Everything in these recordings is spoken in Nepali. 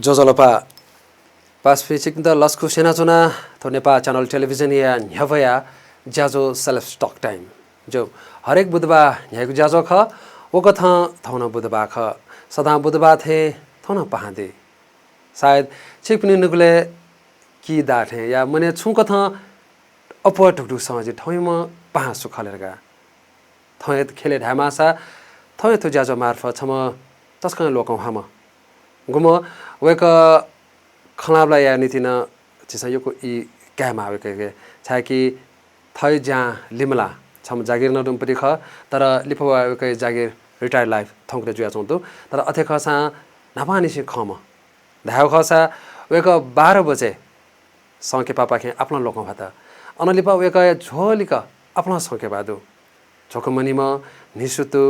जोजलपा पासफिचिक द लस्कु सेनाचुना तो नेपा च्यानल टेलिभिजन या न्यावया ज्याजो सेलेब्स टक टाइम जो हरेक बुधबार न्याको ज्याजो ख ओ कथा थौन बुधबार ख सदा बुधबार थे थौन पहादे शायद छिपनि नुगले की दाठे या मने छु कथा अप टुकटुक समाज ठौइमा पहा सुखलेरगा थौय खेले ढामासा थौय तो ज्याजो मार्फत छम तस्कन लोकौ हाम गुम वेक खलाबला या नीतिना चिसा योको इ क्याम आवे के छाकि थै ज्या लिमला छम जागिर न दुम परिख तर लिफवा के जागिर रिटायर लाइफ थौंक्रे जुया चौतो तर अथे खसा नापानी से खम धाव खसा वेक 12 बजे संके पापा के अपना लोकौ भाता अनलिपा वेक झोलिक अपना संके बादु झोकमनीमा निसुतु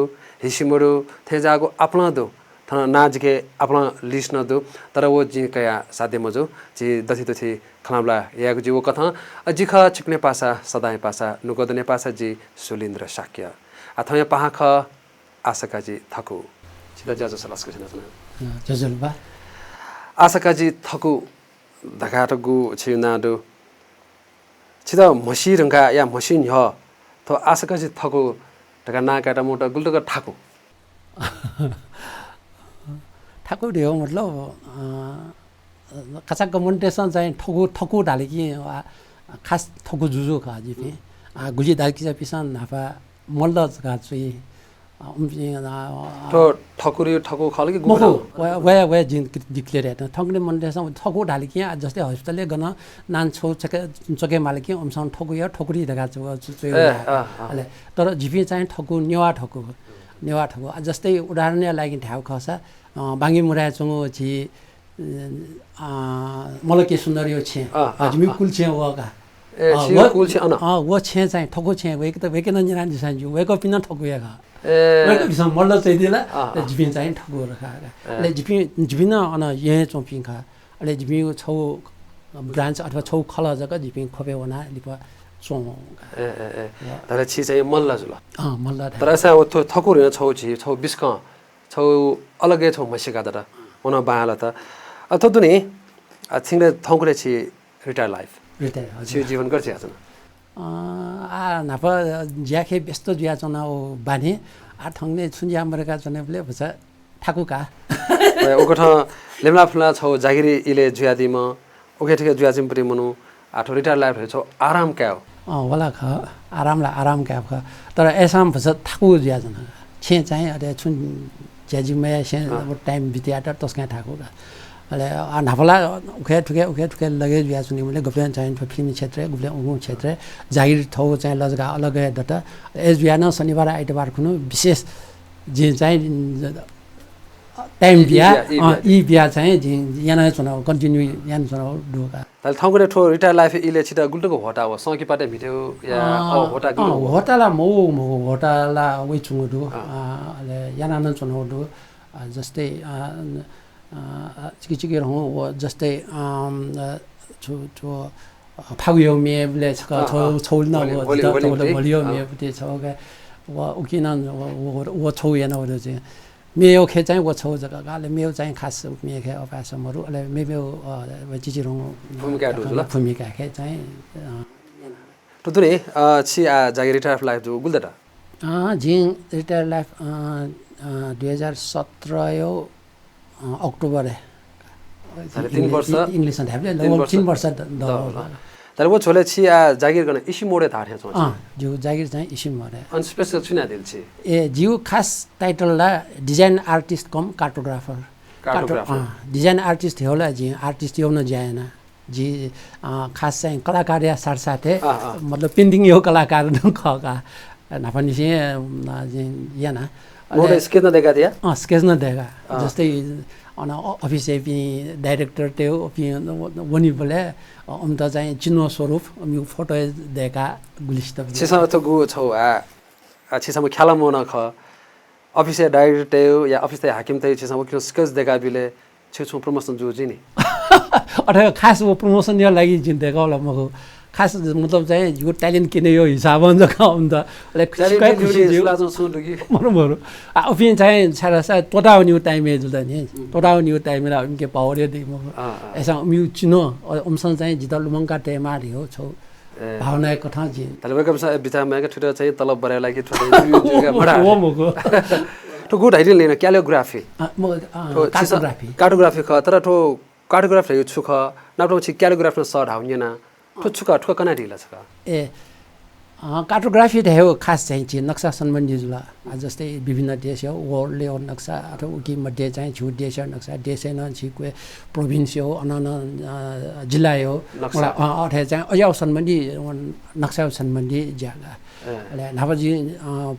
हिसिमरु थे जागो अपना दो थना नाच के अपना लिस्ट न दो तर वो जी कया साध्य मजो जी दथि दथि खलामला याको जी वो कथा अजिखा छिक्ने पासा सदाय पासा नुगदने पासा जी सुलिन्द्र शाक्य अथय पाख आशा काजी थकु छिदा ज्याजो सलासको छैन जजलबा आशा काजी थकु धगाटगु छिनादु छिदा मसी रंगा या मसिन ह तो आशा काजी थकु धगा नाकाटा मोटा गुल्टका ठाकु ठाकुर हो मतलब कसा कम्युनिकेशन चाहिँ ठकु डाले कि खास ठकु जुजु खा जी पे गुजी दाल की पिसान नाफा मल्ल का चाहिँ तो ठकुरी ठकु खाले कि गुमो वे जिन डिक्लेयर है ठकुले मन्डेसन ठकु डाले कि जस्तै हस्पिटलले गन नान छौ चके माले कि अमसन ठकु या ठकुरी दगा चाहिँ तर जिपी चाहिँ ठकु नेवा ठकु जस्तै उदाहरणले लागि ठाउँ खसा बाङ्गी मुरा चंगो छि मलके सुन्दरियो छे जिमी कुल छे वका कुल छे अन वो छे चाहिँ ठगो छे वेक त वेके न निरान दिसान जु वेको पिन ठगुया खा वेको बिसम मल्ल चाहिँ दिला जिपिन चाहिँ ठगो रखा ले जिपिन अन ये चोपिन खा ले जिपि छौ ब्रान्च अथवा छौ खल जका जिपिन खोपे वना लिप सोङ तर छि चाहिँ मल्ल जुल मल्ल तर सा ओ ठकुर छौ छि छौ बिस्क छौ अलगै छौ मसिका दरा हुन बाला त अथदुनी थिङले थौक्रे छि रिटायर लाइफ छि जीवन गर्छ याचन नाप ज्याखे व्यस्त जुया चना ओ बाने थङले छुन्या मरेका चनेबले भछ ठाकुका ओकठ लेमला फुला छौ जागिरी इले जुयादिम ओके ठिक जुयाजिम परि मनु आठो रिटायर लाइफ छौ आराम क्या वला ख आराम क्या ख तर एसाम भछ ठाकु जुया जना छे चाहिँ अरे छुन ज्याजिमे से टाइम बितिया त तस्का ठाकु अले नाफला उखे ठुके लगे जुया सुनि मैले गप्लेन चाहिँ फिल्म क्षेत्र गुप्ले उगु क्षेत्र जागिर थौ चाहिँ लजगा अलग दत एस बिहान शनिबार आइतबार खुनु विशेष जे चाहिँ टाइम बिया इ बिया चाहिँ याना चुनाव कन्टिन्यू यान चुनाव दुका तल थौगरे ठो रिटायर लाइफ इले छिटा गुल्टको होटा हो सकी पाटे भिडियो या होटा कि होटाला मो होटाला वे चुङु दु अले याना न चुनाव दु जस्तै चिकिचिके रहौ व जस्तै छो फागुयो मेले छौ न भलियो मे पते छौगा व उकिन व छौ याना व चाहिँ मेयो खे चाहिँ वो छौ जगा गाले मेयो चाहिँ खास मे खे अपासमहरु अले मेयो चिचिरङ भूमिका खे चाहिँ तुतुरे छि जागिर रिटायर लाइफ जो गुल्दटा जिङ रिटायर लाइफ 2017 यो अक्टोबर 3 वर्ष इंग्लिश हामीले लगभग 3 वर्ष तर वो छोले छि जागिर गर्न इसी मोडे थाठे छ जो जागिर चाहिँ इसी मोडे अन स्पेशल छुना दिल छि ए जिउ खास टाइटल ला डिजाइन आर्टिस्ट कम कार्टोग्राफर डिजाइन आर्टिस्ट होला जी आर्टिस्ट यो न जाएन जी खास चाहिँ कलाकार या साथसाथै मतलब पेन्टिङ यो कलाकार न खका नाफनी से याना मोडे स्केच न देखा दिया स्केच न देखा जस्तै अन अफिस एपी डाइरेक्टर त्यो वनी बोले हम त चाहिँ चिन्ह स्वरूप यो फोटो देखा गुलिस्त छिसम त गु छौ छिसम ख्याला मोन ख अफिस डाइरेक्टर या अफिस हाकिम त छिसम के स्केच देखा बिले छु प्रमोसन जो जिनी अथवा खास वो प्रमोसन या लागि जिन देखा होला मको खास मतलब चाहिँ यो ट्यालेन्ट किने यो हिसाब हुन्छ हुन्छ बरोबर अफिन चाहिँ सारा सा तोटाव न्यू टाइम है जुदा नि तोटाव न्यू टाइम ला उनके पावर दे म ऐसा म्यू चिनो उमसन चाहिँ जिता लुमङका टेमा रियो छौ भावना कथा जी तलबका बिचामा के ठुटा चाहिँ तलब बराय लागि ठुटा जुगा बडा हो मको तो गुड आइडिया लेन क्यालियोग्राफी कार्टोग्राफी ख तर तो कार्टोग्राफी यो छु ख नाप्रो छि क्यालियोग्राफी सर हाउन्यन तो छुका ठुका कना ढिला छ ए कार्टोग्राफी त हो खास चाहिँ छि नक्सा सम्बन्धी जुला जस्तै विभिन्न देश हो वर्ल्ड लेभल नक्सा अथवा उकी मध्ये चाहिँ छु देश नक्सा देश न छि कुए प्रोभिन्स हो अनन जिल्ला हो अथे चाहिँ अयाव सम्बन्धी नक्सा सम्बन्धी ज्याला ले नाबाजी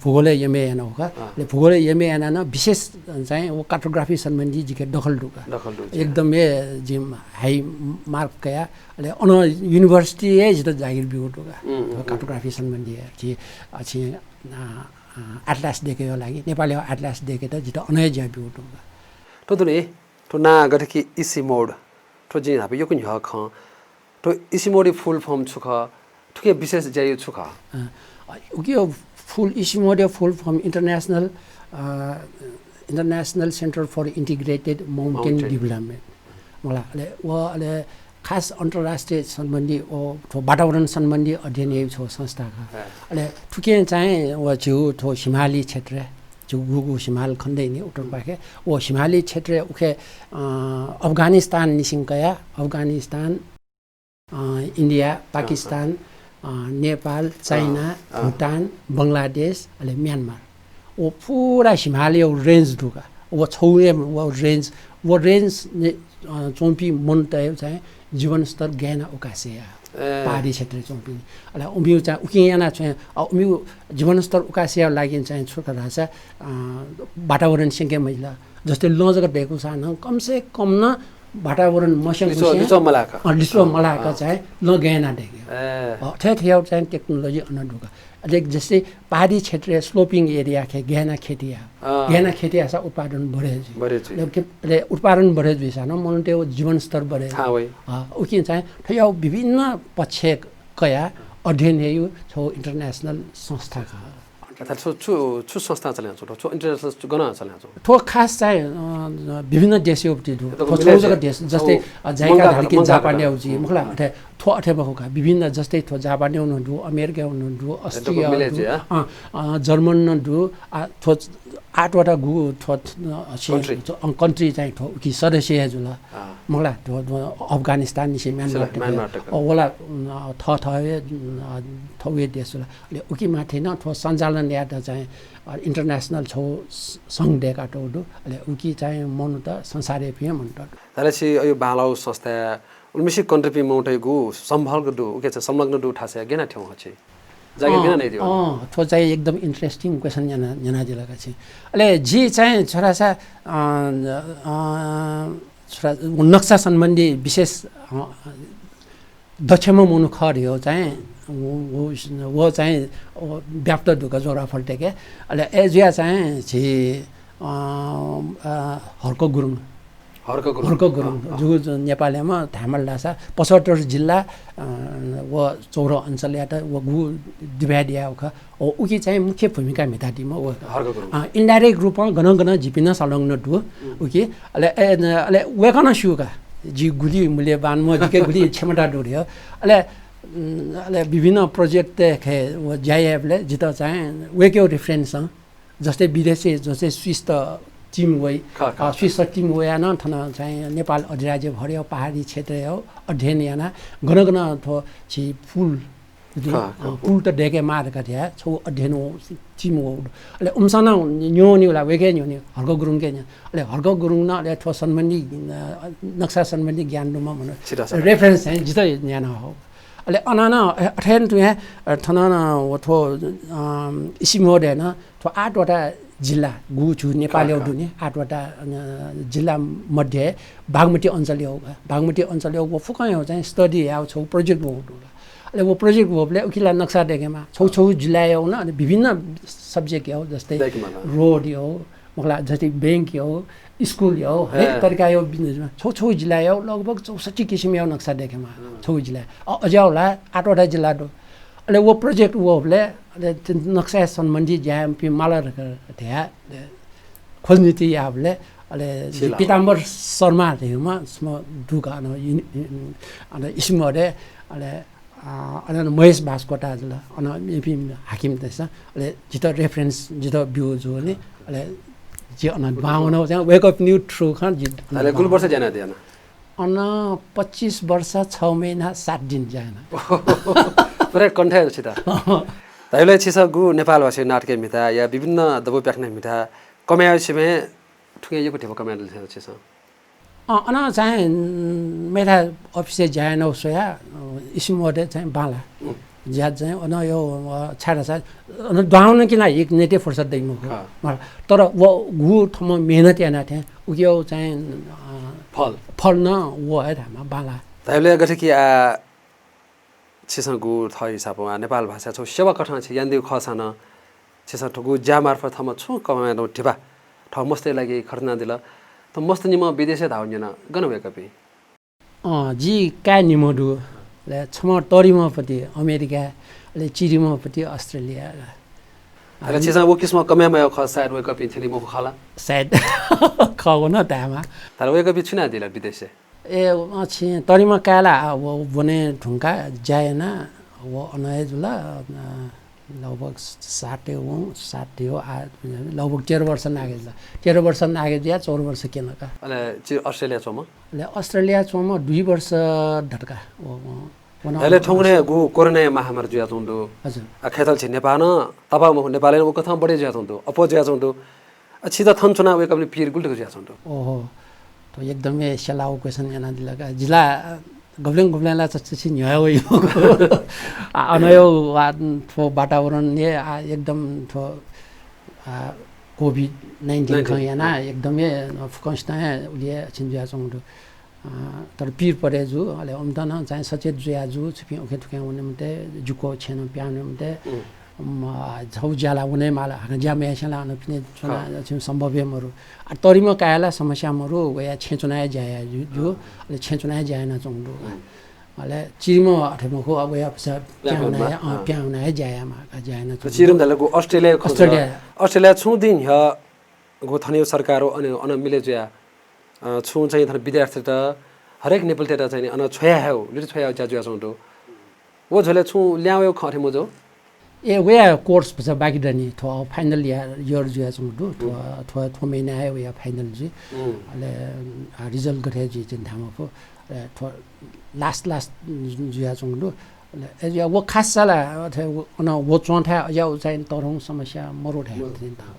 भूगोल एमए न हो ले भूगोल एमए न विशेष चाहिँ वो कार्टोग्राफी सम्बन्धी जिके दखल दुका एकदमै जिम हाई मार्क कया ले अन युनिभर्सिटी ए जित जागिर बिउ दुका कार्टोग्राफी सम्बन्धी कि अछि एटलास देखेको लागि नेपाली एटलास देखे त जित अनय ज्या बिउ दुका तो दुने तो ना गठकी इसी मोड तो जिन हाबे यो कुन ह ख तो इसी मोड फुल फर्म छु ख ठुके विशेष ज्या छु ख उके फुल ICIMOD full form international centre for integrated mountain development मलाई ले खास अन्तर्राष्ट्रिय सम्बन्धी वातावरण सम्बन्धी अध्ययन छो संस्थाका अहिले ठुके चाहिँ व छु थो हिमाली क्षेत्र जो गुगु हिमाल खण्डै नि उत्तर पाके वो हिमाली क्षेत्र उखे अफगानिस्तान निसिंकया अफगानिस्तान इन्डिया पाकिस्तान नेपाल चाइना भुटान बंगलादेश अहिले म्यानमार वो पूरा हिमालय रेंज दुका वो छौए वो रेंज चोम्पी मन तय चाहिँ जीवन स्तर ज्ञान उकासे पहाडी क्षेत्र चोम्पी अहिले उमिउ चाहिँ उकियाना चाहिँ उमिउ जीवन स्तर उकासे लागि चाहिँ छोटा रासा वातावरण सिंके महिला जस्तै लजगा भएको छ न कम से कम न वातावरण मौसम लिसो मलाका चाहिँ लगेना देख्यो ठेठ्याउ चाहिँ टेक्नोलोजी अनडुका अझै जस्तै पहाडी क्षेत्र स्लोपिङ एरिया खे गहना खेती आसा उत्पादन बढे उत्पादन बढे जुइसा न मनते जीवन स्तर बढे उकिन चाहिँ ठ्याउ विभिन्न पक्ष कया अध्ययन हेयु छौ इंटरनेशनल संस्था का छु संस्था चले छ छु इंटरनेशनल गना चले छ थो खास चाहिँ विभिन्न देशीय थो देश जस्तै जाइका धरकी जापानी आउजी मुखला थो अठे बहुका विभिन्न जस्तै थो जापानी हुनु अमेरिका हुनु अस्ट्रिया जर्मन नु थो आठवटा गु थो कन्ट्री चाहिँ थो कि सदस्य जुला मुखला थो अफगानिस्तान निसे म्यानमार ओला थवे देश ले उकी माथि न थो सञ्चालन ल्यादा चाहिँ इंटरनेशनल छौ संघ डेका टोडु ले उकी चाहिँ मनु त संसारे पिए मन त तालेछि यो बालाउ संस्था उल्मिसी कन्ट्री माउन्टे गु सम्भल गदु उके छ संलग्न दु ठासे गेना ठौ हछि जागे बिना नै दियो थो चाहिँ एकदम इन्ट्रेस्टिङ क्वेशन जना दिलाका छ ले जी चाहिँ छोरासा छोरा नक्सा सम्बन्धी विशेष दक्षमा मनु खर्यो चाहिँ वो चाहिँ व्याप्त दुका जोरा फल्टेके अहिले एजिया चाहिँ छि हर्क गुरुङ जो नेपालीमा थामल डासा 75 जिल्ला व 14 अञ्चल या त व गु डिभाइडिया उखा उकी चाहिँ मुख्य भूमिका मेधाटीमा व इन्डाइरेक्ट रूपमा गन जिपिन संलग्न दु उकी अहिले वेकन सुका जी गुली मूल्यवान म जिके गुली क्षमता दुर्यो अहिले विभिन्न प्रोजेक्ट खे वो जाइएफले जित चाहिँ वेक्यो रेफरेन्स जस्तै विदेशी जस्तै स्विस त टिम वे स्विस टिम वे न थन चाहिँ नेपाल अधिराज्य भर्यो पहाडी क्षेत्र हो अध्ययन याना गन थो छि फुल त डेके मारका थिया छौ अध्ययन टिम हो अहिले उमसना न्यो न्युला वेके न्यो हर्क गुरुङ के अहिले हर्क गुरुङ न अहिले थो सम्बन्धी नक्सा सम्बन्धी ज्ञान दुमा मन रेफरेन्स चाहिँ जित ज्ञान हो अहिले अनाना अठेन तुया थनाना थो इसिमोड हैन थो 8वटा जिल्ला गु छु नेपाली दुने 8वटा जिल्ला मध्ये बागमती अञ्चल हो बागमती अञ्चल हो फुकाय हो चाहिँ स्टडी आउ छौ प्रोजेक्ट हो अहिले वो प्रोजेक्ट होले उकिला नक्सा देखेमा छौ जिल्ला हो न अनि विभिन्न सब्जेक्ट हो जस्तै रोड हो मलाई जस्तै ब्याङ्क हो स्कुल हो हरेक तरिका यो बिजनेसमा छौ जिल्ला हो लगभग 64 किसिम यो नक्सा देखेमा छौ जिल्ला अझै होला 8वटा जिल्ला दो अहिले वो प्रोजेक्ट वो होले नक्सा सम्बन्धी ज्याम माला ध्या खोज्ने ती आपले अहिले पिताम्बर शर्मा हेमा दुका अनि इसमरे अहिले अनि महेश भास्कोटा जुल अनि हाकिम त्यसमा अहिले जित रेफरेन्स जित भ्यू जो नि अहिले जे अन बाउनो चाहिँ वेक अप न्यू ट्रु खान जित अहिले कुन वर्ष जान दिएन अन 25 वर्ष 6 महिना 7 दिन जान पुरै कन्ठै छ त तैले छिस गु नेपाल भाषा नाटक मिथा या विभिन्न दबो प्याक्ने मिथा कमायो छिमे ठुके यो पठे कमायो छिस अन चाहिँ मेरा अफिस जाएन सोया इसमोडे चाहिँ बाला ज्याद चाहिँ अन यो छाडा छ अन दाउन किन एक नेटे फुर्सद दैम तर वो गु थम मेहनत याना थे उयो चाहिँ फल न वो है थामा बाला तैले गथे कि आ छिस गु थ हिसाबमा नेपाल भाषा छ सेवा कठन छ यान्दिउ खसान छिस ठगु ज्या मार्फत थम छु कमायो ठिबा ठ मस्ते लागि खर्ना दिला त मस्त निम विदेशे धाउन गन वेकपी जी का निमडु ले छम तरिमपति अमेरिका ले चिरिमपति अस्ट्रेलिया अरे छिसा वो किस्म कमेमा ख साइड वेकपी थिली मो खाला साइड खगो न तामा तर वेकपी छुना दिला विदेशे ए अछि तरिम काला वो बने ढुंका जाएन वो अनय जुला लगभग 60 हो लगभग 13 वर्ष नागे 13 वर्ष नागे दिया 4 वर्ष केनका अले अस्ट्रेलिया छम ले अस्ट्रेलिया छम 2 वर्ष ढटका अहिले ठौरे गु कोरोना महामारी जुया छौं हजुर खेतल छ नेपाल तब म नेपालले म कथा बढे जुया छौं अपो जुया छौं अछि त थन चुनाव एक अपने पीर गुल्टको जुया छौं ओहो तो एकदमै सलाउ क्वेशन याना दिलका जिल्ला गब्लेङला चाहिँ न्याय हो अनयो थो वातावरण ने एकदम थो कोभिड-19 ख याना एकदमै फकस्ता उले छिन्जा चंदु तर पीर परे जु अले अमदन चाहिँ सचेत जुया जु छिपि ओखे थुक्या हुने मते जुको छेन प्याउने मते झौ ज्याला हुने माला ज्या मेसला न पिने चुना छिम सम्भव्यमहरु तरिम कायला समस्यामहरु वया छेचुना जाया जु अले छेचुना जायना चंदु अले चिरिम अठेमको अब या प्याउना जायामा जायना चिरिम दलको अस्ट्रेलिया छु दिन ह गो थने सरकार अनि अन मिले जुया छु चाहिँ थन विद्यार्थी त हरेक नेपाल तेटा चाहिँ अन छोया हो लिट छोया जुया चंदु वो झले छु ल्यायो खथे मजो ए वे कोर्स बस बाकी दनी थो फाइनल इयर जुया चंदु थो महिना है वे फाइनल जी अले रिजल्ट गरे जी चाहिँ थामको थो लास्ट जुया चंदु ए जुया वो खास साला अन वो चोंठा या चाहिँ तरौ समस्या मरो ठ्या दिन था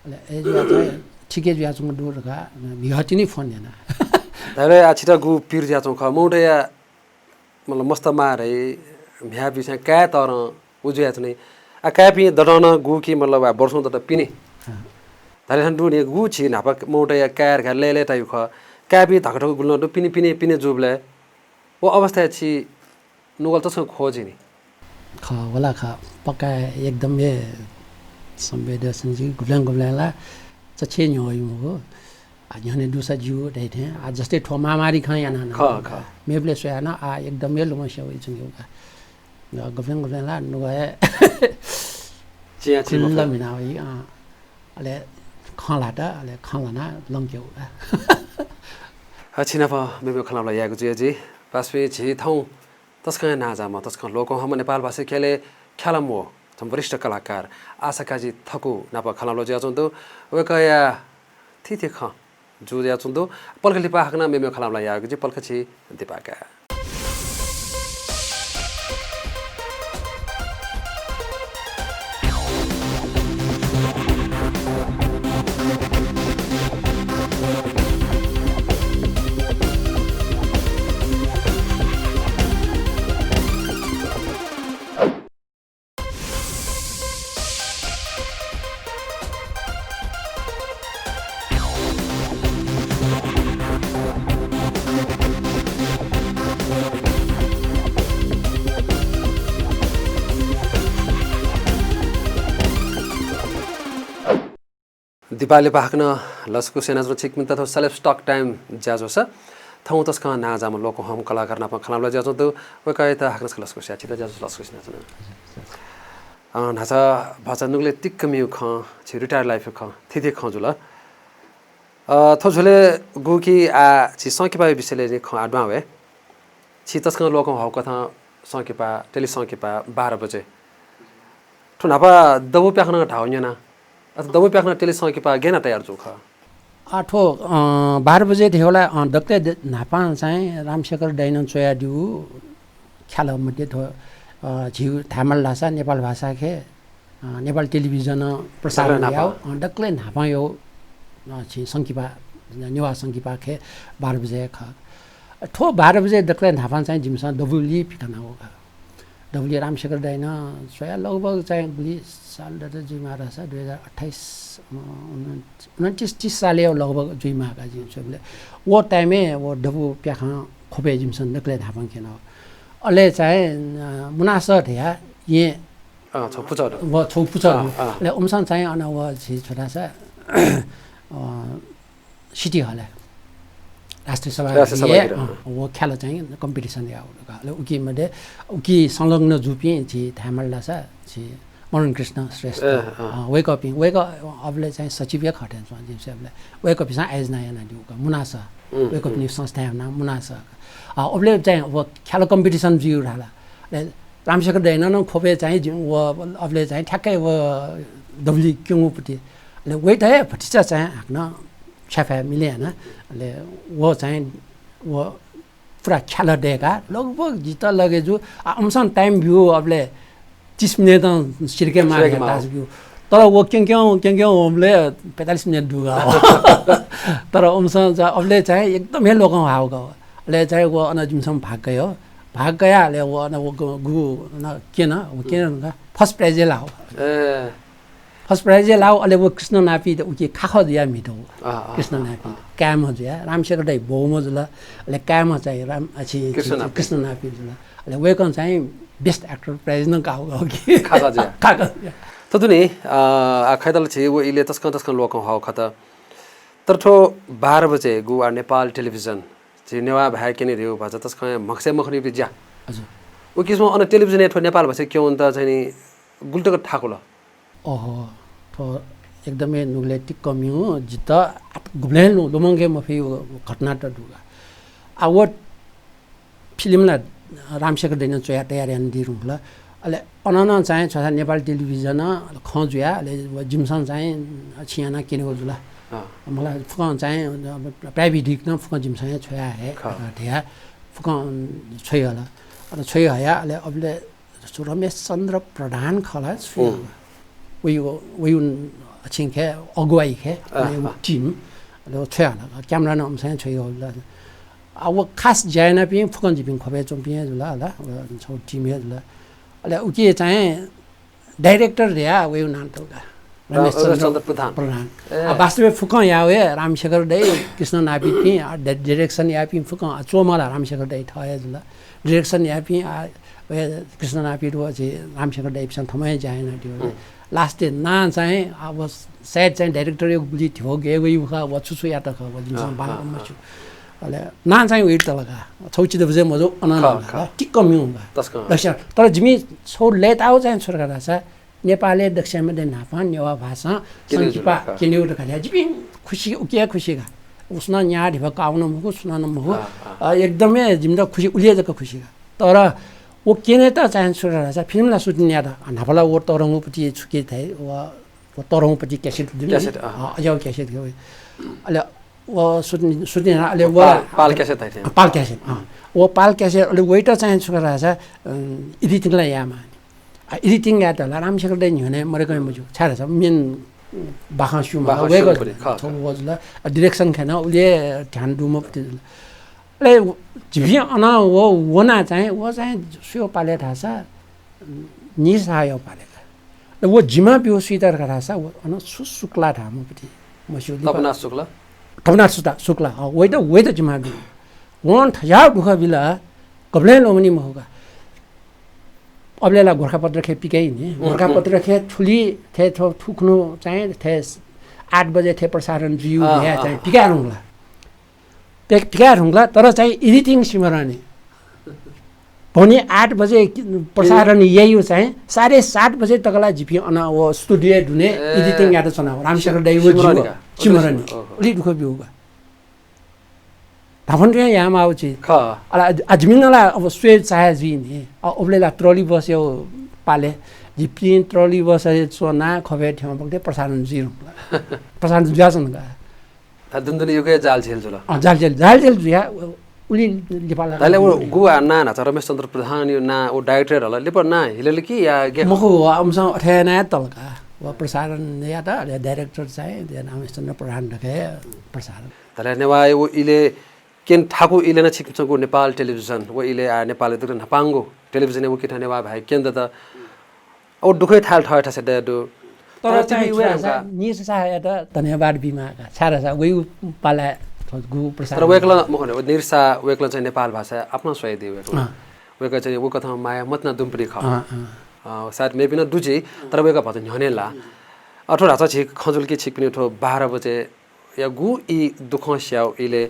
अले ए जुया चाहिँ ठिकै जुया चंदु रका बिहति नि फोन याना तले आछिटा गु पिर जुया चंखा मौटया मतलब मस्त मारे भ्या बिसा का तर उजुया चाहिँ आ कापी दडन गु कि मतलब वर्षौं त पिने तले हन दुने गु छि नापक मौटया कार घर लेले टाइप ख कापी धकठक गुल्न दु पिने जुबले वो अवस्था छि नुगल तसँग खोजिनी ख होला ख पक्का एकदम ये संवेदनशील जी गुब्लाला चछे न्योइ मो आ यहने दुसा जिउ दैथे आ जस्तै ठो महामारी ख याना ख मेबले सोयाना आ एकदम ये लमस्या होइ छन्युका गब्लेङला नुगए चिया चिल्ला मिनाइ अले खलाटा अले खलाना लंक्यौ छिना प मेबे खलामला यागु जुयाजी पासवे छि थौ तस्का नाजामा तस्का लोक हम नेपाल भाषा खेले ख्यालमो हम वरिष्ठ कलाकार आशा काजी थकु नाप खलामला जुया चंदु वेकया थिथे ख जुया चंदु पलखली पाखना मेमे खलामला यागु जी पलखछि दिपाका दिपाली पाखन लस्कु सेना जो छिक मिनता थो सेलेब स्टॉक टाइम जाजो स थौ तस्का ना जाम लोको हम कलाकार ना खनाबला जाजो तो वे काय त हाकनस लस्कु स्या छिता जाजो लस्कु सेना जना नाचा भाषा नुगले टिक मिउ ख छि रिटायर लाइफ ख थिथे ख जुल थो झले गुकी आ छि संकिपा विषयले नि ख आडमा वे छि तस्का लोको हौ कथा संकिपा टेली संकिपा 12 बजे ठो नापा दबु प्याखन ठाउन्यना दबु प्याखन टेली संकिपा गेना तयार जुख आठो 12 बजे धेला दक्ते नापा चाहिँ रामशेखर दैनन चोया दिउ ख्याल मध्ये थो झिउ थामल भाषा नेपाल भाषा खे नेपाल टेलिभिजन प्रसारण याउ डक्ले नापा यो छि संकिपा नेवा संकिपा खे 12 बजे ख ठो 12 बजे डक्ले नापा चाहिँ जिमसा दबुली पिकना हो दबुली रामशेखर दैन सोया लगभग चाहिँ बुली साल दत जुइमा रहछ 2028 29 साले लगभग जुइमा का जिम सबले वो टाइममे वो दबु प्याखा खोपे जिमसन डक्ले नापा खेन अले चाहिँ मुनासर या ये छोपुचा वो छोपुचा ले उमसन चाहिँ अन वो छि छोटा सा सिटी हल राष्ट्रिय सभा वो ख्याल चाहिँ कम्पिटिसन या ले उकी मध्ये उकी संलग्न जुपी छि थामल्ला सा छि मरण कृष्ण श्रेष्ठ वेक अबले चाहिँ सचिव खटेन जिमसेबले वेक अप सा एज नयाँ दिउका मुनासा वेक अप नि संस्था नाम मुनासा अबले चाहिँ अब ख्याल कम्पिटिसन जिउ रहला रामशेखर दैन न खोपे चाहिँ वो अबले चाहिँ ठ्याक्कै वो डब्ली क्युङपति ले वेट है फटिचा चाहिँ हाक्न छफा मिले हैन ले वो चाहिँ वो पुरा ख्याल देका लगभग जित लगे जो अमसन टाइम भ्यू अबले 30 मिनेट सिरके मारे तास भ्यू तर वो क्यों हमले 45 मिनेट दुगा तर अमसन अबले चाहिँ एकदमै लोकौ हाउगा ले चाहिँ वो अनजिमसम भाग गया ले वो न वो गु न केन फर्स्ट प्राइज लाओ फर्स्ट प्राइज लाओ अले वो कृष्ण नापी त उके खाख दिया मिठो कृष्ण नापी काम हजुया रामशेखर दाइ भौम जुला ले काम चाहिँ राम अछि कृष्ण नापी जुला ले वेकन चाहिँ बेस्ट एक्टर प्राइज न गाउ कि खाख तदुनी खैदल छि वो इले तस्कन लोक हाउ खत तरठो 12 बजे गुवा नेपाल टेलिभिजन छि नेवा भाइ केने रिउ भज तस्क मक्से मखनी बिज्या हजुर ओ किसम on television net Nepal Bhase के हुन त चाहिँ गुल्टको ठाकुल ओहो तो एकदमै नुगले टिक कमियो जित गुब्लेन लुमंगे मफि घटना त दुगा आवर फिल्मला रामशेखर दैन चोया तयारी दिरुला अले अनन चाहिँ छ नेपाल टेलिभिजन खजुया अले जिमसन चाहिँ छियाना किनेको जुला मलाई फुकन चाहिँ प्राइभेट न फुकन जिमसन छोया हे ढ्या फुकन छोयला अले छोया अले अबले रमेश चन्द्र प्रधान खला वयु छिंखे अगुवाई खे टिम ल छयाला क्यामेरा न हमसँग छयो ल अब खास जायना पनि फुकन जिपिङ खबे चम्पिए जुला ल छौ टिम हे जुला अले उके चाहिँ डाइरेक्टर रिया वयु नाम तौका रमेश चन्द्र प्रधान वास्तवमा फुकन यावे रामशेखर दै कृष्ण नापी पनि डाइरेक्सन यापी फुकन चोमला रामशेखर दै ठय जुला डाइरेक्सन यापी कृष्ण नापी रो चाहिँ रामशेखर दै सँग थमै जायना दियो लास्ट ना चाहिँ अब सायद चाहिँ डाइरेक्टर एक बुझी थियो गएको युखा व छुछु या त ख बजिन्छ बालमा छु अले ना चाहिँ वेट त लगा छौची त बजे मजो अनन टिक कम्युङगा दक्षिण तर जिमी छौ लेट आउ चाहिँ छोरा रासा नेपाली दक्षिणमा दे नाफान नेवा भाषा संकिपा किन्यु त खाले जिमी खुशी उके खुशीगा उसना न्या ढिबा काउन मुखु सुनान मुखु एकदमै जिमदा खुशी उलिए जको खुशीगा तर वो केने त चाहिँ छोरा रासा फिल्मला सुटिङ यादा नाफला वो तरंगपति छुके थाए वो तरंगपति क्यासेट दिने अझै क्यासेट गयो अले वो सुटिङ अले वो पाल क्यासेट थाए वो पाल क्यासेट अले वेटर चाहिँ छोरा रासा एडिटिङला यामा एडिटिङ या त रामशेखर दै हुने मरेको मजु छारा छ मेन बाखा सुमा वेगो वजला डाइरेक्सन खेन उले ध्यान दुमपति ले जिबिया अना वो वना चाहिँ वो चाहिँ सुयो पाले थासा निसायो पाले वो जिमा बिउ सुइतर थासा वो अन सुक्ला थामपति मसु तपना सुक्ला वेद जिमा बिउ वन थया दुख बिला कबले लोमनी महोगा अबलेला गोरखापत्र खे पिकै नि गोरखापत्र खे ठुली थे थुक्नु चाहिँ थे 8 बजे थे प्रसारण जिउ भए चाहिँ टिकारुङला टिकारुङला तर चाहिँ एडिटिङ सिमरने भने 8 बजे प्रसारण यही हो चाहिँ 7:30 बजे तकला जिपी अना वो स्टुडियो ढुने एडिटिङ याद छ न रामशेखर दाइको सिमरने अलि दुःख बिउगा धाफन रे यहाँ आउँछ अला अजमिनला अब स्वे चाहे जी नि अबलेला ट्रली बस्यो पाले जिपी ट्रली बसे सोना खबे ठाउँ बग्दे प्रसारण जी प्रसारण ज्यासन गा दुन्दुनी युके जाल छेल जुल जाल जुया उली नेपाल ताले वो गुवा ना ना रमेश चन्द्र प्रधान यो ना ओ डाइरेक्टर हला लेपर ना हिलेले कि या गे मखो अमसा अठेना तलका व प्रसारण या त डाइरेक्टर चाहिँ रमेश चन्द्र प्रधान रखे प्रसारण ताले नेवा वो इले केन ठाकु इले न छिकछको नेपाल टेलिभिजन वो इले आ नेपाल दु नपांगो टेलिभिजन वो किथा नेवा भाइ केन त ओ दुखै थाल ठय ठसे दु तर चाहिँ निस चाहे त धन्यवाद बिमा छारा छ गइ पाला गु प्रसारण तर वेकला मखने निरसा वेकला चाहिँ नेपाल भाषा आफ्नो स्वय दे वेक चाहिँ वो कथा माया मत न दुम्परी ख सायद मे बिना दुजी तर वेका भत न्हनेला अठो राचा छिक खजुल की छिक पनि उठो 12 बजे या गु इ दुख स्याउ इले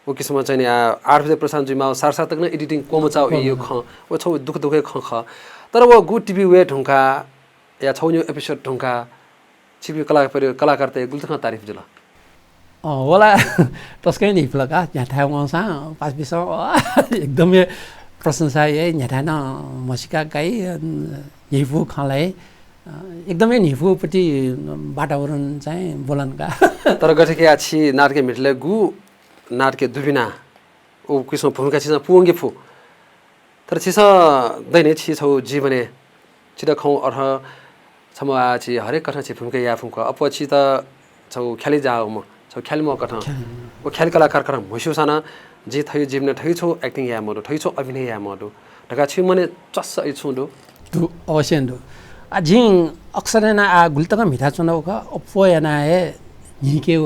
वो किसम चाहिँ 8 बजे प्रसारण जिमा 7:30 तक न एडिटिङ कोमचाउ यो ख वो छौ दुख दुखै ख ख तर वो गु टिभी वे ढुंका या छौ न्यू एपिसोड ढुंका छिपी कलाकार त गुल्तख तारिफ जुल होला तस्कै नि फ्लका यहाँ ठाउँसा पाँच बिस एकदमै प्रशंसा है यहाँ ठाउँ मसिका गाई हिफु खलाई एकदमै हिफुपट्टि वातावरण चाहिँ बोलनका तर गठेके आछि नाटके मिटले गु नाटके दुबिना ओ किसम भूमिका छिस पुंगे फु तर छिस दैने छि छौ जीवने छिट खौ अर्ह छम आछि हरेक कथा छि भूमिका या फुक अपछि त छौ ख्याली जाऊ म छौ ख्याली म कथा ओ ख्याली कलाकार कर मसु साना जे थै जीवने थै छौ एक्टिङ या मडो थै छौ अभिनय या मडो ढका छि मने चस्स इ छुडो दु अवश्य दु अझिङ अक्सर ना आ गुल्तका मिठा चुनाव का अपो याना है निकेउ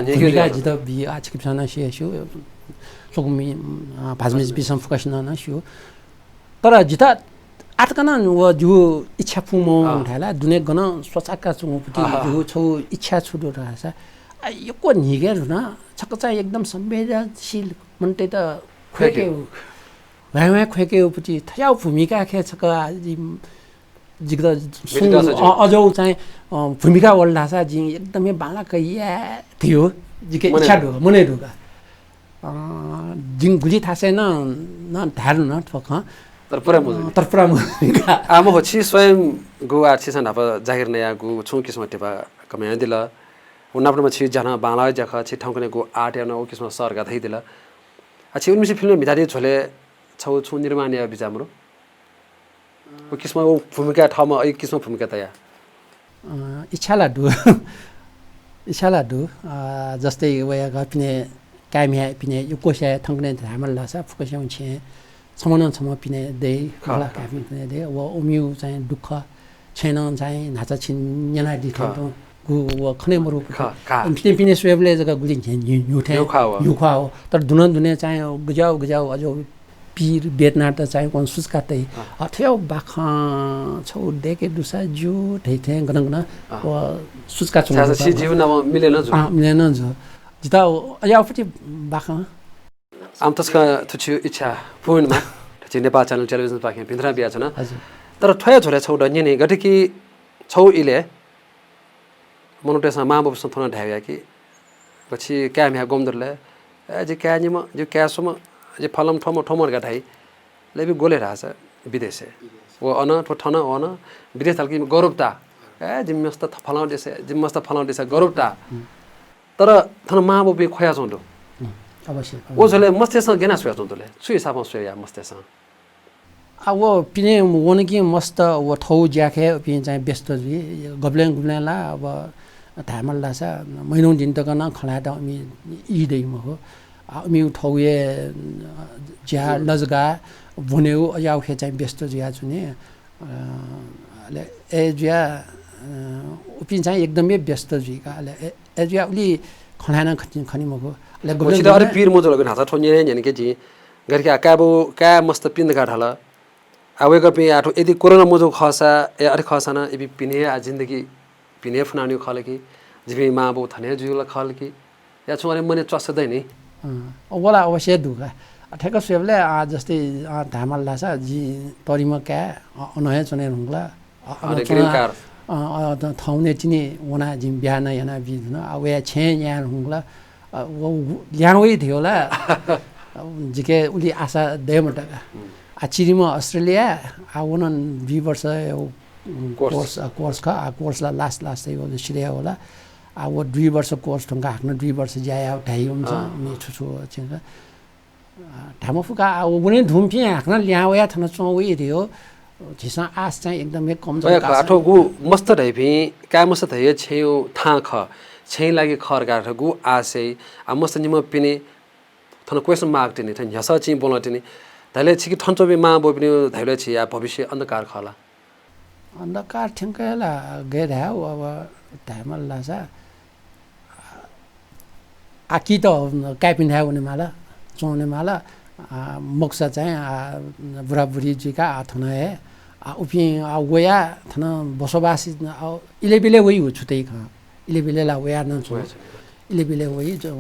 निकेउ जित बि आज के छना शेशु सोगमी भाजमेज बिसम फोकस न छु तर जिता आटकन व जु इच्छा फुमो उठाला दुने गन सोचाका चुङपति जु छौ इच्छा छुडो रहछ यो को निगेर न छक चाहिँ एकदम संवेदनशील मन्टे त खोके भाइमा खोके पति थयाउ भूमिका खे छक जिग्दा अझौ चाहिँ भूमिका वल्डासा जि एकदमै बाला कहिया थियो जिके इच्छा ढो मने ढोका जिङ गुली थासे न धारु न ठोक तरपुरा मुका आमो होछि स्वयं गु आछि सन अब जाहिर नया गु छु किस्म टेपा कमे दिल उनापनमा छि जना बाला जख छि ठाउँकने गु आट या न ओ किस्म सरगा थै दिल अछि उनमिसि फिल्म भितादि झोले छौ छु निर्माण या बिजाम्रो ओ किस्म ओ भूमिका ठाउँमा एक किस्म भूमिका तया इच्छाला दु जस्तै वया गपिने कामिया पिने यो कोशा थंगने धामल लासा फुकस्याउ छे समन सम पिने दे खला काफी पिने दे व उमिउ चाहिँ दुःख छैन चाहिँ नाचा छिन न्याना दिथौ गु व खने मरु पिने स्वेबले जगा गुलि युथे युखा हो तर दुने चाहिँ गजाउ अझो पीर बेटना त चाहिँ कोन सुस्का तै अथ्यौ बाखा छौ देके दुसा जु थैथे गनगना व सुस्का छु छि जीवनमा मिलेन जो जिता अयापति बाखा आम तस्का तुछु इच्छा पूर्णमा छि नेपाल च्यानल टेलिभिजन पाखे भिन्द्रा बिया छ न तर थया झोरे छौ डन्ने नि गटेकी छौ इले मनोटेसा माबो सथना ढाया कि पछि क्याम्या गोमदरले जे क्यानिम जे क्यासम जे फलम ठमर गाठाई लेबी गोले राछ विदेश वो अन ठना अन विदेश तलकी गौरवता जिम्मस्त फलाउ देश जिम्मस्त फलाउ देश गौरवता तर थन माबो बे खोया जोंदो अवश्य ओ झले मस्तेस गेना सुया जोंदोले सु हिसाबमा सुया मस्तेस वो पिने वनकी मस्त वो ठौ ज्याखे पिन चाहिँ व्यस्त जी गब्लेला अब धामल लासा महिनौ दिन तक न खला त अमि इदै म हो अमि ठौए ज्या लजगा भनेउ याउ खे चाहिँ व्यस्त ज्या जुने ले ए ज्या पिन चाहिँ एकदमै व्यस्त जी का ले ए ज्या उली खलाना खनि म हो ले गब्ले अरे पीर मोजो लगन हाता ठोन्ने नि के जी गरके आकाबो का मस्त पिन गाठाला आवेको पे आठो यदि कोरोना मोजो खसा ए अरे खसाना एबी पिने आ जिन्दगी पिने फनानी खले कि जिमी माबो थने जुल खल कि या छुरे मने चस्दै नि ओला अवश्य दुगा ठेक सेबले जस्तै धामल लासा जी परिमा क्या अनहे चने हुँला थाउने चिनी वना जिम बिहान याना बिजुन वे छे यहाँ हुँला वो ल्याङै थियो होला जिके उली आशा देमटा चिरीमा अस्ट्रेलिया आउन 2 वर्ष कोर्स का कोर्सला लास्ट चाहिँ हो सिरिया होला वो 2 वर्ष कोर्स ठंगा हाक्न 2 वर्ष जाया ढाई हुन्छ नि छुछु छिङ ढामफुका उनी धुम्फी हाक्न ल्यावया थन चौई थियो जिसा आस चाहिँ एकदमै कमजोर आठोगु मस्त ढैफी का मस्त थय छेउ था ख छे लागि खर गाठगु आसे आ मस्त निम पिने थन क्वेशन मार्क तिनी थन हस छि बोल्न तिनी धैले छिकी ठन्चोबे मा बोपिने धैले छि या भविष्य अंधकार खला अंधकार ठिंकला गएर अब धामल लासा आकी त क्यापिन है हुने माला चौने माला मोक्सा चाहिँ बुढाबुढी जिका थन है उपि वया थन बसोबासी इलेबिले वही हो छुतै ख इलेबिले ला वया न छु इलेबिले वही जो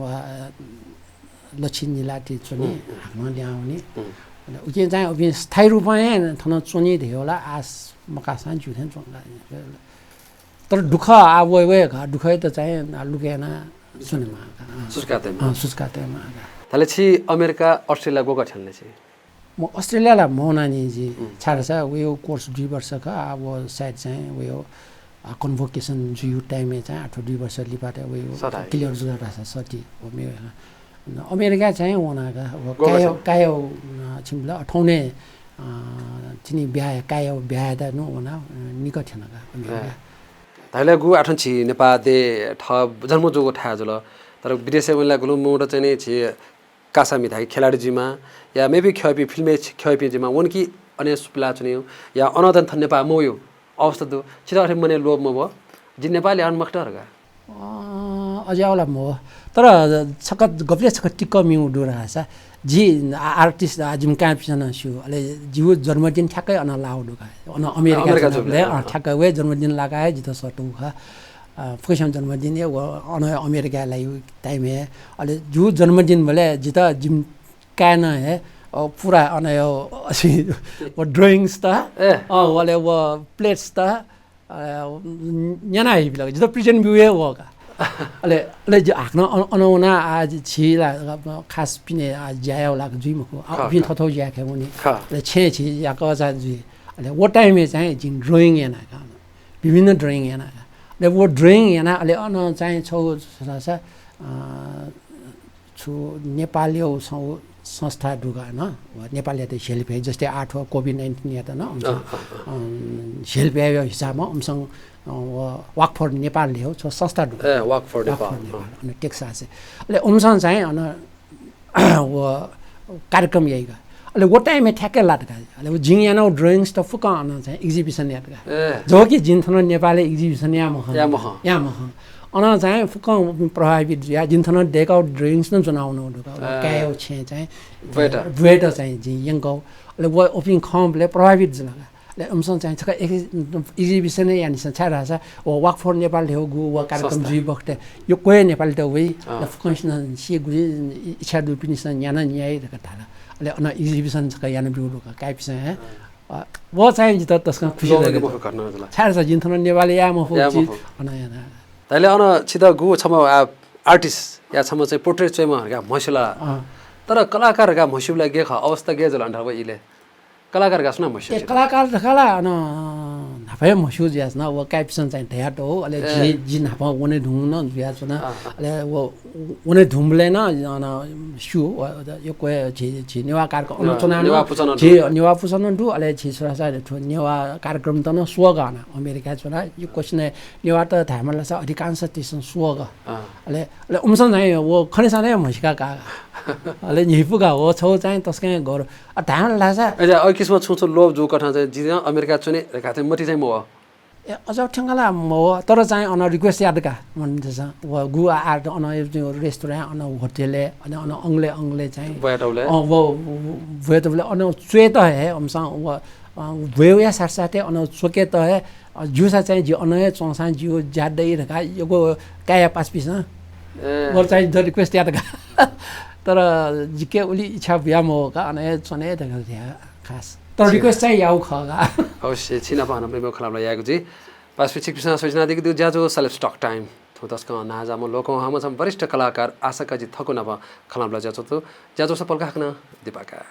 लक्षिण निलाटी चुनी हाक्न ल्याउने उके चाहिँ उपि स्थायी रूपमा थन चुनी थियो होला आस मकासा जुथेन चोंगा तर दुख वे दुख त चाहिँ लुकेन सुनेमा सुस्कातेमा तले छि अमेरिका अस्ट्रेलिया गएको छन्ने छि म अस्ट्रेलियाला मौनानी जी छाडा छ उयो कोर्स 2 वर्ष का अब सायद चाहिँ उयो कन्भोकेसन जुयु टाइममा चाहिँ 8 वर्ष लिपाटे उयो क्लियर जुरा छ सटी हो मेरो अमेरिका चाहिँ वनाका कायो छिमला अठाउने चिनी बिहा कायो बिहा त न वना निक थिएनका अमेरिका तले गु आठन छि नेपाल दे ठ जन्म जोगो था जल तर विदेश वला गुलु मोड चाहिँ नि छि कासा मिथाई खेलाडी जिमा या मेबी खयपी फिल्मे खयपी जिमा वनकी अने सुप्ला चुनियो या अनदन थन नेपाल मोयो अवस्था दु छिरा मने लोभ म भ जि नेपाली अन मक्टरगा अझाउला म तर छकत गप्ले छकत टिक मिउ दुरासा जी आर्टिस्ट जिम कापिसन छु अले जिउ जन्मदिन ठ्याक्कै अन लाउडुगा अन अमेरिका ठ्याक्कै वे जन्मदिन लगाए जित सटुखा फुकेसन जन्मदिन अन अमेरिकालाई टाइम है अले जु जन्मदिन भले जित जिम कान है पुरा अन यो वो ड्राइंग्स त वाले वो प्लेट्स त न्याना हिबिला जित प्रेजेन्ट भ्यू होगा अले अले हाक्न अनौना आज छिला खास पिने ज्यायो लाग जुइमको पिन थथौ ज्या खे उनी ले छे छि या कजा जुइ अले वो टाइम चाहिँ जिन ड्राइङ याना का विभिन्न ड्राइङ याना ले वो ड्राइङ याना अले अन चाहिँ छौ छ छु नेपाली संस्था दुगा न नेपाली त सेल्फ है जस्तै 8 कोभिड-19 या त न सेल्फ हिसाबमा हमसँग वाक फर नेपाल ल्याउ छ संस्था वाक फर नेपाल अनि टेक्सास ले उमसँग चाहिँ अन वो कार्यक्रम यहीगा अले वो टाइम में ठ्याक्कै लाटका अले वो जिङयानो ड्राइंग्स त फुका अन चाहिँ एक्जिबिसन याटका जो कि जिन्थन नेपाली एक्जिबिसन या मह अन चाहिँ फुका प्रभावित या जिन्थन डेक आउट ड्राइंग्स न जनाउनु दुका कायो छे चाहिँ वेटर चाहिँ जि यंगो अले वो ओपिङ खम्ले प्रभावित जलगा ले उमसँग चाहिँ छका एक्जिबिसन यानि छाडा छ ओ वाक फर नेपाल ल्याउ गु वा कार्यक्रम जुइ बखते यो कोही नेपाल त वइ फुकसन सी गुरि इच्छा दुपिनिसन याना न्याय दका थाला अले अन एक्जिबिसन छका याना बिउलुका काइपिस है वो चाहिँ जित तस्का खुसी लागेको छाडा छ जिन्थन नेपाल या म होची अन याना तले अन छिद गु छम आर्टिस्ट या छम चाहिँ पोर्ट्रेट चाहिँ मगा मसला तर कलाकारका मसुला गे ख अवस्था गे जल अन्डा इले कलाकार गास्ना मसु कलाकार खला अन नाफे मसु ज्यास न वो क्याप्सन चाहिँ ध्याट हो अले जि नाफा वने ढुङ न ज्यास न अले वो वने ढुमले न अन सु यो कोइ छि नेवा कारको अनुचना छि नेवा पुसन दु अले छि सरासा नेवा कार्यक्रम त न स्वगा न अमेरिका चना यो क्वेशन नेवा त थामला छ अधिकांश तिसन स्वगा अले अले उमसन चाहिँ वो खनेसा नै मसिका का अले निपुगा हो छौ चाहिँ तस्कै घर धान लासा अझ किस्मत छुछु लोभ जो कठा चाहिँ जिन अमेरिका चुने रेखाते मति चाहिँ म अझ ठंगला म तर चाहिँ अन रिक्वेस्ट यादका भन्दैछ व गु आर्ट अन रेस्टुरेन्ट अन होटलले अन अंगले चाहिँ बयाटौले वो वेटले अन चुएत है हमसँग व भयो या साथसाथै चोके त जुसा चाहिँ जो अनय चौसा जियो ज्यादै रका योको काया पास पिस वर चाहिँ द रिक्वेस्ट याद का तर जिके उली इच्छा व्याम हो का अनय चने दगा खास तर रिक्वेस्ट चाहिँ याउ खगा अवश्य छिना पाना प्रेम खलामला यागु जी पास पिछे कृष्ण सोचना देखि दु ज्याजो सेलेब्स टक टाइम थोदस्क नाजा म लोक हम सम वरिष्ठ कलाकार आशा काजी थकु नभ खलामला ज्याजो त ज्याजो सफल काखन दिपाका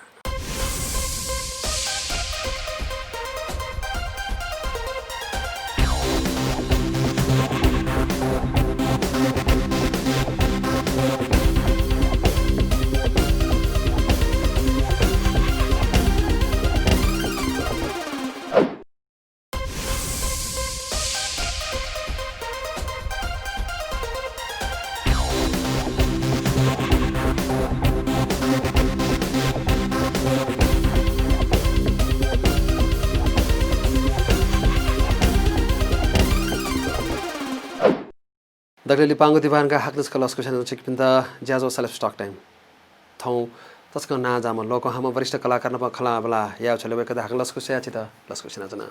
दगले पांगो दिवानका हाक्नस कलसको छन चिकपिन्दा ज्याजो सेलेब्स टक टाइम थौ तस्क ना जाम लोक हम वरिष्ठ कलाकार न खलाबला या छले कदा हाक्लसको स्याछि त लसको छन जना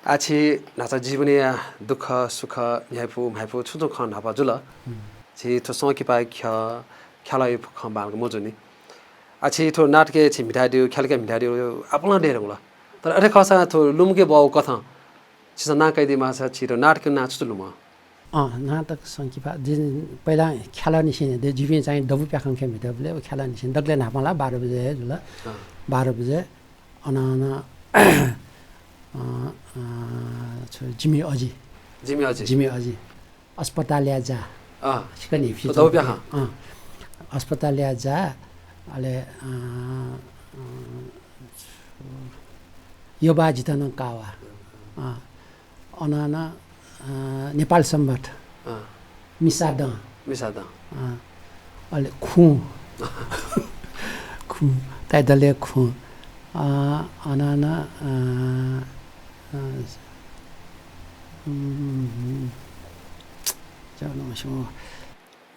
आछि नाचा जीवनी दुख सुख न्यायपु छुजो खन हपा जुल छि थो सकी पाइ ख्यालै ख बालको मोजुनी आछि थो नाटके छि मिठा दियो खेलके मिठा दियो आपला डेरला तर अरे खसा थो लुमके बाउ कथा छि ना कैदी माछा छि र नाटक नाच चुलुम नाटक सङ्कीपा पहिला खेला निस्किने त्यो जिपी चाहिँ डबु प्याखाङ खेल मिटले खेला निस्किने दग्ले नापाला 12 बजे जुल 12 बजे अनाना जिमी अजी अस्पताल या जा सिकनी डबु प्याखाङ अस्पताल या जा अले यो बाजी त न कावा अनाना नेपाल सम्बत मिसादा अहिले खु ताइदले खु अनाना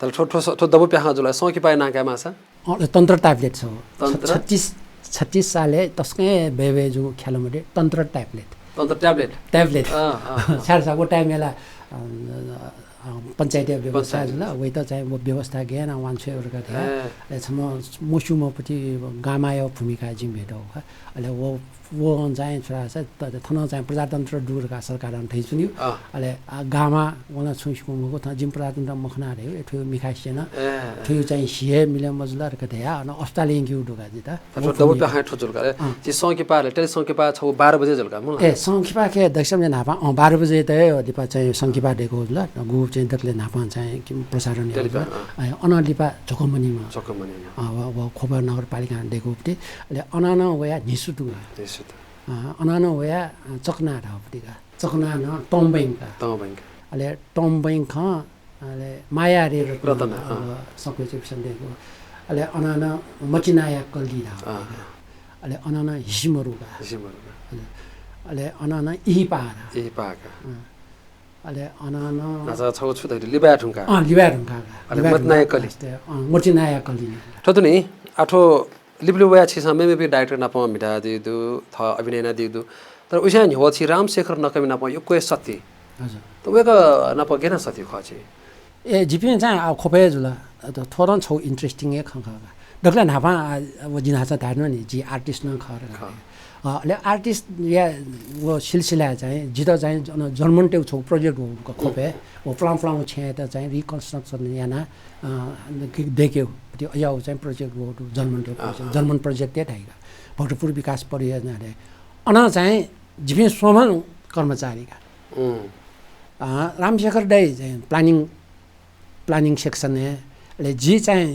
तर ठो दबु प्याखा जुल सकी पाइ नाका माछा तन्त्र ट्याब्लेट छ 36 साले तस्कै बेबे जो खेलमडे तन्त्र ट्याब्लेट छाडसाको टाइमला पञ्चायती व्यवस्था ल वही त चाहिँ व्यवस्था ज्ञान वान्छेहरूका थिए म मुसुमपट्टि गामायो भूमिका जिम भेटौ अहिले वो चाहिँ छोरा थन चाहिँ प्रजातन्त्र दुरका सरकार ठै सुन्यो अहिले गामा वना छुइसुमको थ जिम प्रजातन्त्र मखना रे ठु मिखाइसेन ठु चाहिँ सिए मिले मजला र कथे या अस्पताल इंक्यु दुगा जि त दबु प्याखा ठुजुल गरे जि सौकी पाले टेले सौकी पा 12 बजे जलका म सौकी पा के दक्षम ने नापा 12 बजे त दिपा चाहिँ सौकी पा देखो ल गु चाहिँ दक्ले नापा चाहिँ प्रसारण अनलिपा झोकमनीमा अब खोबर नगरपालिका देखोपति अहिले अनाना वया निसुतु अनाना वया चकना ढापटिका चकना न टम्बैङका अहिले टम्बैङ ख अहिले माया रे रतन सबै चाहिँ देखो अहिले अनाना मचिनाया कल्दी ढापटिका अहिले अनाना हिसिमरुका अहिले अनाना इहिपाका अहिले अनाना नाचा छौ छु दै लिबा ढुंका अहिले मतनाया कली मचिनाया कल्दी ठतुनी आठो लिब्लुवा छिसा मेबे डाइरेक्टर नप मिटा दिदु थ अभिनय न दिदु तर उसान हो छि रामशेखर नकमी नप यो कोइ सत्य हजुर त वेको नप गेन सत्य खछि ए जिपिन चाहिँ खोपे जुल त थोरन छौ इन्ट्रेस्टिङ ए खंखा डक्ला नापा वो जिना छ धार्नु नि जी आर्टिस्ट न खर ले आर्टिस्ट या वो सिलसिला चाहिँ जित चाहिँ जर्मन टेउ छौ प्रोजेक्ट हो खोपे वो फ्लाम छे त चाहिँ रिकन्स्ट्रक्सन याना देख्यो त्यो याउ चाहिँ प्रोजेक्ट हो जर्मन प्रोजेक्ट त्यही थाइगा भक्तपुर विकास परियोजना रे अना चाहिँ जिपिन स्वमन कर्मचारीका रामशेखर दाइ चाहिँ प्लानिङ सेक्सन ले जी चाहिँ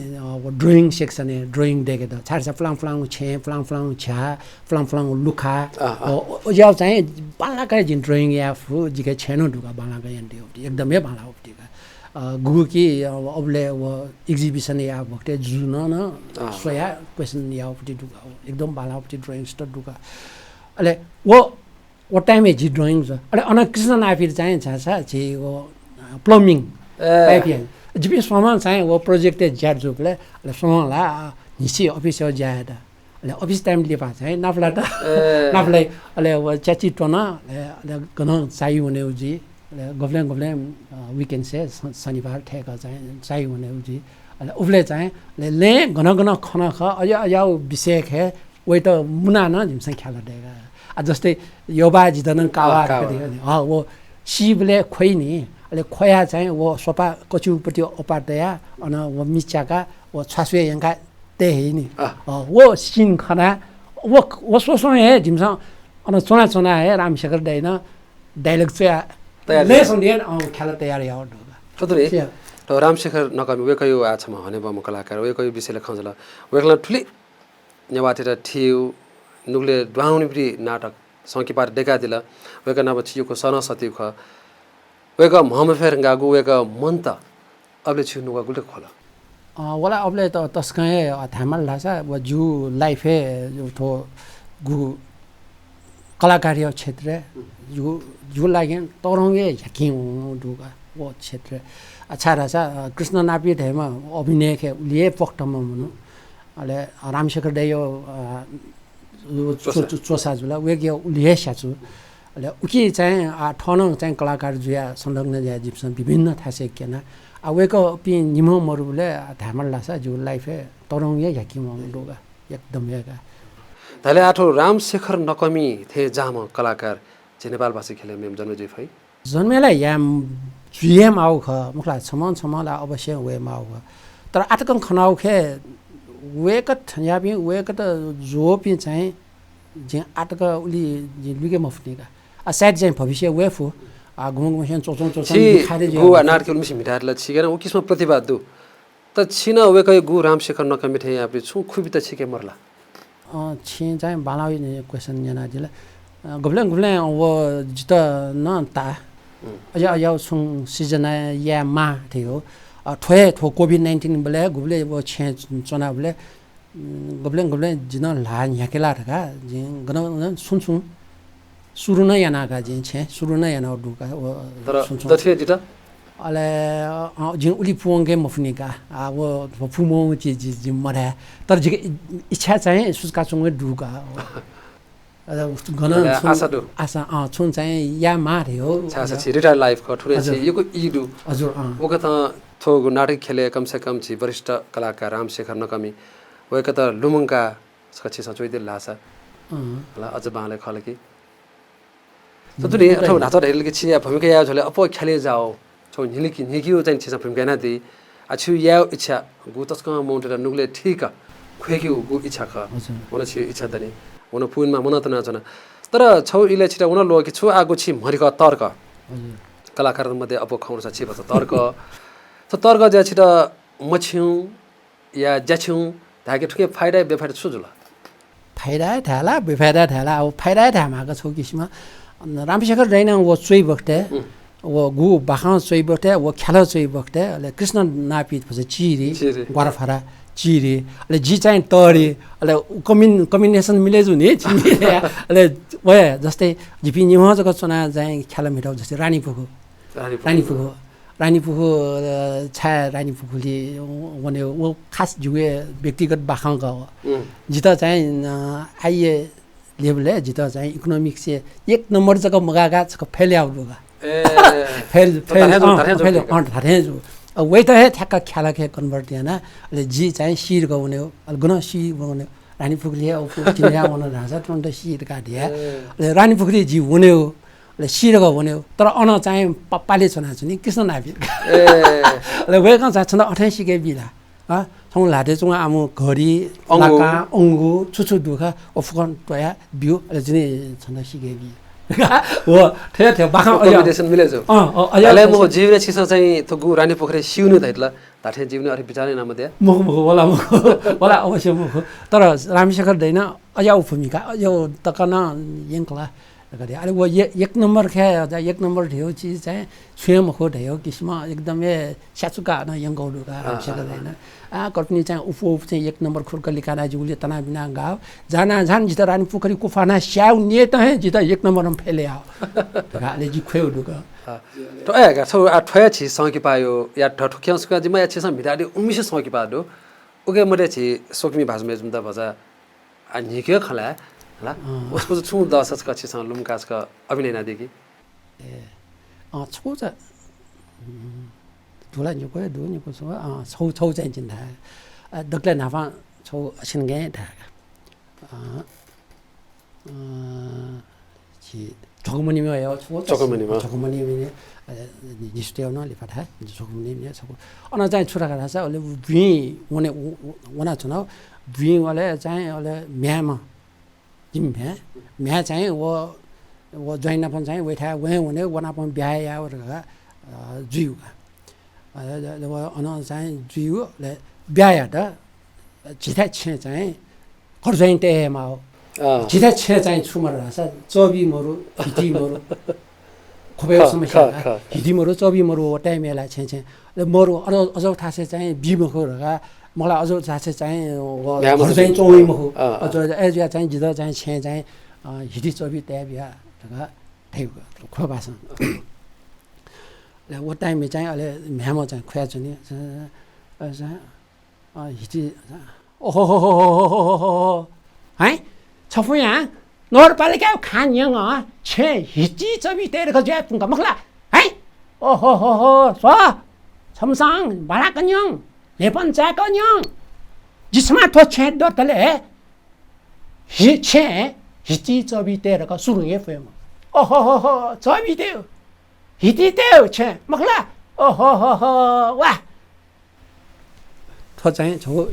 ड्राइङ सेक्सन ड्राइङ देखे त छाडसा फ्लाङ छे फ्लाङ छ्या फ्लाङ लुखा याउ चाहिँ बालाका जिन ड्राइङ या फु जिके छेनो ढुका बालाका यान्टे एकदमै बाला उपटिका गुगु कि अबले वो एक्जिबिसन या भक्ते जुन न सोया क्वेशन या उपटि ढुका एकदम बाला उपटि ड्राइङ स्टड ढुका अले वो टाइम जी ड्राइङ अले अन कृष्ण नाफिर चाहिँ छासा छि वो प्लम्बिङ पाइपिङ जिपी समान चाहिँ वो प्रोजेक्ट ज्याड जुकले अले समला निसी अफिस ज्यादा ले अफिस टाइम लिए पाछ है नाफला त नाफलाई अले च्याची टोना ले गन चाहिँ हुने उजी ले गफले विकेन्ड से शनिबार ठेका चाहिँ हुने उजी अले उफले चाहिँ ले गन खना ख अया विषय खे वही त मुना न जिमसँग ख्याल देगा आ जस्तै योबा जितन कावा वो शिवले खोइ नि अले खोया चाहिँ वो सोपा कचुपट्टि अपार्दया अन वो मिचाका वो छासुए यंका ते है नि वो सिन खना वो सोसो है जिमसँग अन चोना है रामशेखर दैन डायलॉग चाहिँ तयार ले सुनिएन ख्याल तयार याव थोरै त रामशेखर नकमी वेकयो आछम हने बम कलाकार वेकयो विषयले खंजला वेकला ठुली नेवाटेर थियो नुगले द्वाउनी पनि नाटक सङ्की पार डेका दिला वेका नाम छियुको सन सती ख वेका महम फेर गागु वेका मन त अबले छु नुगा गुले खोला वाला अबले त तस्काए थामल लासा व जु लाइफ है जो थो गु कलाकारी क्षेत्र जु लाग्यो तरंगे झकी दुगा वो क्षेत्र अच्छा रहा कृष्ण नापी ढेमा अभिनय के लिए पक्टमा मनु अले रामशेखर देयो चोसा जुला वेग्यो उलिए साचु अले उकी चाहिँ ठन चाहिँ कलाकार जुया संलग्न ज्या जिप्सन विभिन्न थासे केना वेको पि निमो मरुले धामल लासा जु लाइफ तरंगे झकी दुगा एकदम याका तले आठो रामशेखर नकमी थे जाम कलाकार जे नेपाल भाषी खेले मेम जन्म जे फै जन्मेला याम जुएम आउ ख मुखला छमला अवश्य वे माउ तर आटकन खनाउ खे वेकत याबी वेकत जो पि चाहिँ जे आटक उली जे लुगे मफनीका आ साइड चाहिँ भविष्य वेफु आ घुमघुम चोचों खारे जो गु नाट के मिस मिठारला छिगेन उ किसमा प्रतिभा दु त छिन वेकै गु रामशेखर नकमी थे याबी छु खुबी त छिके मरला छि चाहिँ बालाउ क्वेशन जना दिला गबले वो जित न ता या सुङ सिजन या मा थियो ठोए ठो कोभिड-19 बले गुबले वो छे चना बले गबले जिन ला याकेला रका जि गन सुन सुरु न याना का जि छे सुरु न याना दुका वो तर दथे जित अले जि उली पुंगे मफनिका वो फुमो जि मरा तर जि इच्छा चाहिँ सुस्का चुङे दुका आशा छुन चाहिँ या मारे हो छासा छि रिटायर लाइफ को ठुरे छि यको इडु हजुर ओका त थोगु नाटक खेले कम से कम छि वरिष्ठ कलाकार रामशेखर नकमी ओका त लुमुङका सछि सचोइ दिल लासा ला अझ बाले खलकी ततुले अथवा नाटक हेरले छि भूमिका या झले अपो खेले जाओ छौ निलिकी निकियो चाहिँ छि भूमिका ना दि अछु या इच्छा गु तस्का माउन्टेन नुगले ठीक खुएकी गु इच्छा ख मन छि इच्छा दनि उन पुनमा मन त नाचना तर छौ इले छिटा उन लोकी छु आगो छि मरिक तर्क कलाकार मध्ये अब खाउन छ छिबा तर्क त तर्क ज्या छिटा मछ्यौ या ज्याछौ धागे ठुके फाइदा बेफाइदा छु जुल फाइदा थाला बेफाइदा थाला अब फाइदा थामाको छौ किसिम रामशेखर दैन वो चोइ बक्ते वो गु बाखा चोइ बक्ते वो ख्याल चोइ बक्ते अले कृष्ण नापी पछि चिरी गरफरा चिरे अले जी चाहिँ तरे अले कम्बिनेसन मिलेजु नि अले वया जस्तै जिपि निमजको चना चाहिँ ख्याल मिटाउ जस्तै रानी पुखु छा रानी पुखुले वने वो खास जुए व्यक्तिगत बाखाङ हो जित चाहिँ आइए लेभल जित चाहिँ इकोनोमिक्स से एक नम्बर जको मगागा छ फेल आउगा फेल वही त है ठ्याक्क ख्याल खे कन्भर्ट दिएन अहिले जी चाहिँ शिर गाउने हो अहिले गुन शिर गाउने रानी पुखरी चिनिया हुन ढाँचा टन्ट शिर काटिया अहिले रानी पुखरी जी हुने हो अहिले शिर हुने हो तर अन चाहिँ पप्पाले छुना छु नि कृष्ण नापी अहिले वेका छन् 88 के बिला सँग लाटे चुङ आमु घरी लाका अंगु छुछु दुखा ओफकन टया बिउ अहिले जुनी छन् सिके बि हो ठे बाखा कम्बिनेसन मिलेजो अहिले म जीवने छिस चाहिँ त गु रानी पोखरी सिउनु दैतला ताठे जीवने अरे बिचारे नाम दे मुख वाला अवश्य मुख तर रामशेखर दैन अया भूमिका यो तकन यंकला गरे अरे वो एक नंबर खे एक नंबर थियो चीज चाहिँ स्वयं हो ढयो किस्म एकदमै स्याचुका न यंगौडुका रामशेखर दैन कटनी चाहिँ उप चाहिँ एक नंबर खुर्कली काना जुले तना बिना गाव जाना जान जित रानी पोखरी कुफाना स्याउ ने त है जित एक नंबर में फेले आओ गाले जी खोउ दुका तो एगा छौ आ ठया छि सकी पायो या ठठुक्या सका जिमा या छि सम भिडाले उमिसे सकी पादो ओके मरे छि सोकमी भाजमे जुम त भजा निक्यो खला ल उसको छु दशक छिसँग लुमकाजका अभिनय नदेखि छौ चाहिँ धुला निको दु निको छौ चाहिँ चिन्ता दक्ले नाफा छौ सिनगे ढाका 저거머니 뭐예요? 저거머니 니스테오나 리파타 저거머니 저거 어느 장 출하가라서 원래 위 원에 원하잖아 위 원래 장 원래 매마 임매 매장에 워 저희나 본장에 왜다 왜 원에 원하본 비하야 그러가 주유가 어느 장 주유 비하야다 지대 친장에 거르자인 때 막 지대 체장이 출마를 해서 저비모로 기디모로 고배웠으면 시작 기디모로 저비모로 때문에 천천 뭐로 어저 다세장이 비모거가 뭐라 어저 다세장이 거르자인 조이모 어저 애주야 장 지도장 체장이 기디 저비 때비야 제가 대고 커봐서 내가 때문에 장이 알레 매모장 커야주니 그래서 이지 오호호호호호호호 아이 曹夫人，我把那个看人啊，切一记这边带那个脚干嘛去了？哎，哦吼吼吼，说，从上把那个人，日本这个人，你什么多钱多的嘞？一切一记这边带那个苏人也会嘛？哦吼吼吼，这边带，一地带钱，么去了？哦吼吼吼，哇！他真저거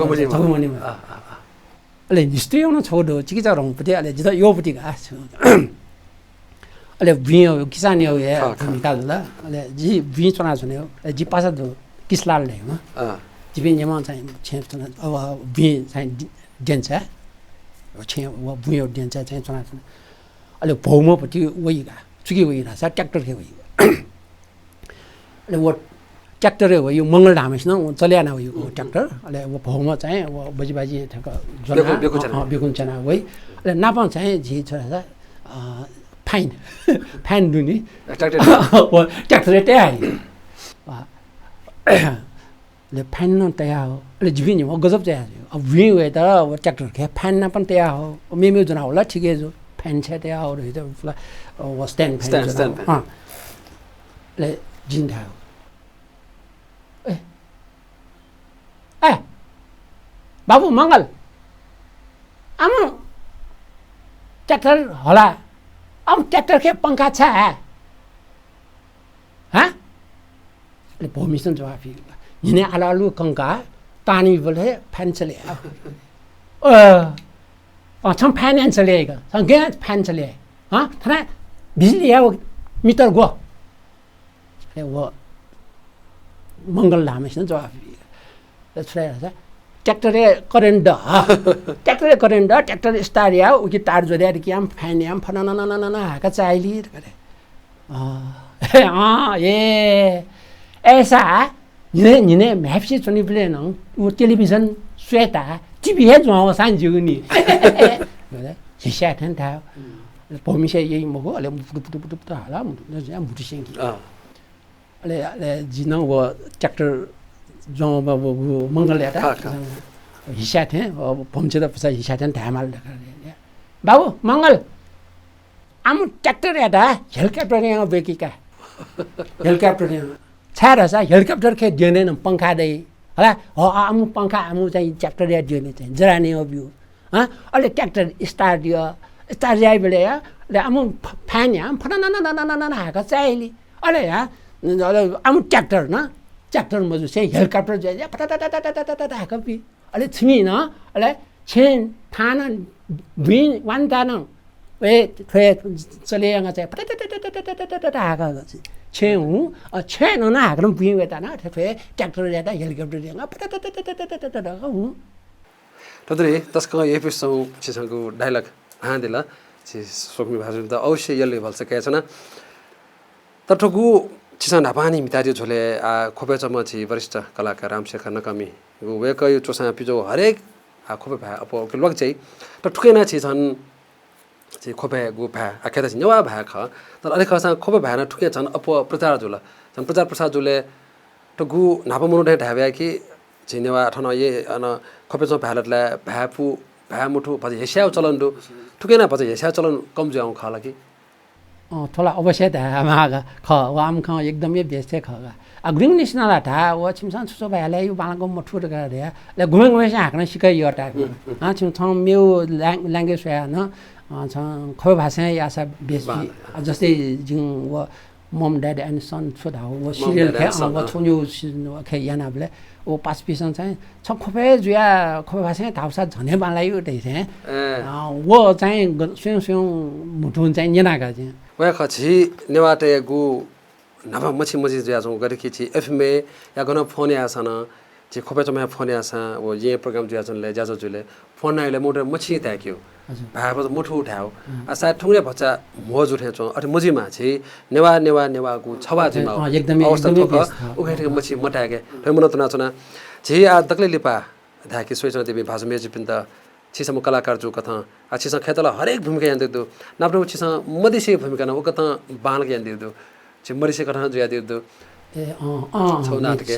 뭐니 뭐 알레 니스테요는 저도 지기자랑 부대 알레 지도 요 부대가 알레 비요 기산이요에 미달라 알레 지 비 전화서네요 지 빠사도 기슬랄래요 지빈 녀만 잘 챈트나 비 잘 덴자 챈 부요 덴자 잘 전화서 알레 보모 부대 오이가 주기 오이라서 짝들 해 오이가 알레 워 ट्र्याक्टर हो यो मङ्गल धामेसिन चल्याना हो यो ट्र्याक्टर अहिले अब भाउमा चाहिँ अब बजीबाजी बेकुन चना हो अहिले नापा चाहिँ झी छोरा फाइन फाइन दुनी ट्र्याक्टर त्यहाँ अहिले फाइन न त्यहाँ हो अहिले झिपिनी हो गजब चाहिँ अब भिङ हो त अब ट्र्याक्टर खे फाइन न पनि त्यहाँ हो मेमे जना होला ठिकै जो फाइन छ त्यहाँ हो र स्ट्यान्ड फाइन अहिले जिन्दा हो ए बाबू मंगल आम ट्रैक्टर होला अब ट्रैक्टर के पंखा छ हाँ ले भूमिसन जवाब इन्हें आलू कंका तानी बोले फैन चले छम फैन चलेगा संगे फैन चले हाँ थाना बिजली है वो मीटर गो वो मंगल धामेसिन जवाब ट्र्याक्टर करेन्ट ट्र्याक्टर स्टार या उकी तार जोड्या कि आम फैन याम फना हाका चाइली करे ए ऐसा निने मैपसी चुनी प्लेन वो टेलिभिजन स्वेता टिभी है जो सांजुनी हिस्सा ठन था भूमिसे यही मगो अले पुटु हाला मुटु सेंकी अले जिना वो ट्र्याक्टर जो मंगल याता हिस्सा थे भूमचे त पछा हिस्सा थे धामाल बाबू मंगल आम ट्र्याक्टर याता हेलिकप्टर यहाँ बेकीका हेलिकप्टर यहाँ छाएर छ हेलिकप्टर खे दिने न पंखा दे होला हो आमु पंखा आमु चाहिँ ट्र्याक्टर या दिने चाहिँ जराने हो बिउ ह अहिले ट्र्याक्टर स्टार्ट जाइ बेले या ले आमु फ्यान या फना हाका चाहिली अहिले या आमु ट्र्याक्टर न ट्र्याक्टर मजु चाहिँ हेलिकप्टर जाइया फटाटाटाटाटाटाटा हाका पि अहिले छिमी न अहिले छेन थाना बिन वान तान ए थे चले यहाँ चाहिँ फटाटाटाटाटाटाटा हाका छेउ छेन न हाक्नु बिन वेता न थे ट्र्याक्टर जाता हेलिकप्टर यहाँ फटाटाटाटाटाटाटा हु तदरे तस्का एपिसोड छिसको डायलॉग हांदेला छि सोक्मी भाषा त अवश्य यले भल्छ केछना तठगु छिसा नापानी मितारी झोले खोपेचम छि वरिष्ठ कलाकार रामशेखर नकमी गु वेकय चोसा पिजो हरेक खोपे भा अप लग चाहिँ त ठुकेना छि छन् छि खोपे गु भा आखेदा छि नवा भा ख तर अले खसा खोपे भा न ठुके छन् अप प्रचार झोल छन् प्रचार प्रसार झोले त गु नापा मनु ढाव्या कि छिनेवा ठन ये अन खोपेचम भालतला भापु भए मुठो भज हेस्याउ चलन दो ठुकेना भज हेस्याउ चलन कम जाउँ खाला कि थोडा अवश्य था मागा ख वाम ख एकदमै बेस्ट खगा ग्रिङ निस्नाला था व छिमसान सुसो भएले यो बालाको मठु गरे ले घुमे घुमे चाहिँ हाक्न सिकाइ यो टाक छिम थम मेउ ल्याङ्ग्वेज या न छ खो भाषा यासा बेसी जस्तै जिङ व मम ड्याड एन्ड सन छोदा हो सिरियल खे व छोन्यु खे यानाबले ओ पास पिसन चाहिँ छ खोपे जुया खोपे भाषा थाउसा झने बालाई उठै चाहिँ व चाहिँ स्वयं स्वयं मुठुन चाहिँ नेनाका चाहिँ वे खछि नेवाटे गु नभा मछि मछि ज्या जौ गरे कि एफएमए या गन फोन या सन जे खोपे चमे फोन या सन वो ये प्रोग्राम ज्या जन ले जाजो जुले फोन नाइले मोटर मछि ताक्यो भाबो मुठु उठाओ असा ठुंगरे भचा मोज उठे छ अरे मुजी मा छि नेवा नेवा नेवा गु छवा जिमा एकदमै अवस्था थोक उखेटे मछि मटागे फेमन तना छना जे आ दक्ले लिपा धाके सोइछ देबी भाषा मेजि पिन्त छिसम कलाकार जो कथा छिस खेतला हरेक भूमिका यान देदो नाप्रो छिस मदिसे भूमिका न ओ कथा बाल ज्ञान देदो छि मरिसे कथा जो या देदो ए नाटके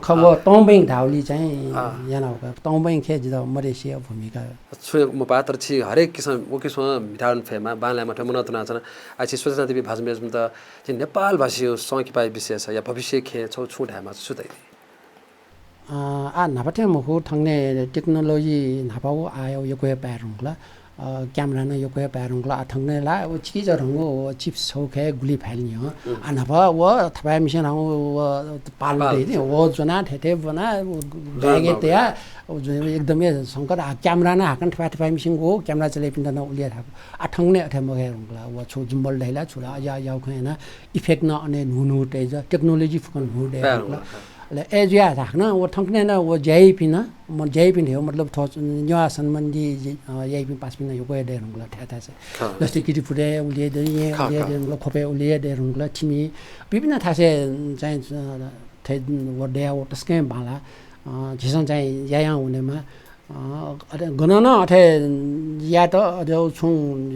खबर तौबैङ धाउली चाहिँ याना हो तौबैङ खे जिदा मरिसे भूमिका छु म पात्र छि हरेक किसिम ओ किसिम मिठान फेमा बाला मठ मन तना छन आ छि सोचना देबी भाषा मेजि पिन्त छि नेपाल भाषी संकी पाइ विषय छ या भविष्य खे छौ छुटामा सुताइ नापाटे मुखु थंगने टेक्नोलोजी नापाउ आयो यो कोय पारुङला क्यामेरा न यो कोय पारुङला थंगने ला ओ चीज रंगो चिप्स छौखे गुली फाल्ने हो नापा व थपाय मिसन हौ पाल दे वो जना ठेटे बना गागे त्या एकदमै संकर क्यामेरा न हाकन थपाय मिसन गो क्यामेरा चले पिन न उलिया थाको थंगने अथे मगे रंगला व छौ जुम्बल दैला छुरा या याउ खैना इफेक्ट न अने नुनु तेज टेक्नोलोजी फकन हु दे ले एजिया राख्न वो थंकने न वो जय पिन म जय पिन हो मतलब थो न्या सम्बन्धी यही पिन पास पिन यो गए दे रंगला थाथा छ जस्तै किटी फुटे उलिए दे ये दे खोपे उलिए दे रंगला छिमी विभिन्न थासे चाहिँ थे वो दे वो तस्के बाला जिसन चाहिँ याया हुनेमा अरे गणना अथे या त अझ छु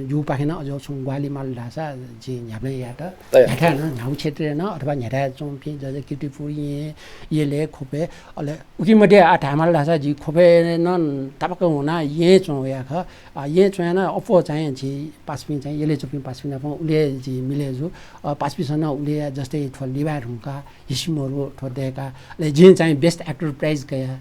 जु पाखेन अझ छु ग्वाली माल ढासा जे न्याप्ने या त न्याठा न न्याउ क्षेत्र न अथवा न्याठा चोम्पी जजे किटिपुरी येले खोपे अले उकिमटे आ ढामाल ढासा जी खोपे न तपक हुना ये चो या ख ये चो न अफो चाहिँ जी पासपिन चाहिँ येले चोपी पासपिन प उले जी मिले जु पासपिसन उले जस्तै थोल लिबार हुका हिसिमहरु थोदेका ले जे चाहिँ बेस्ट एक्टर प्राइज गया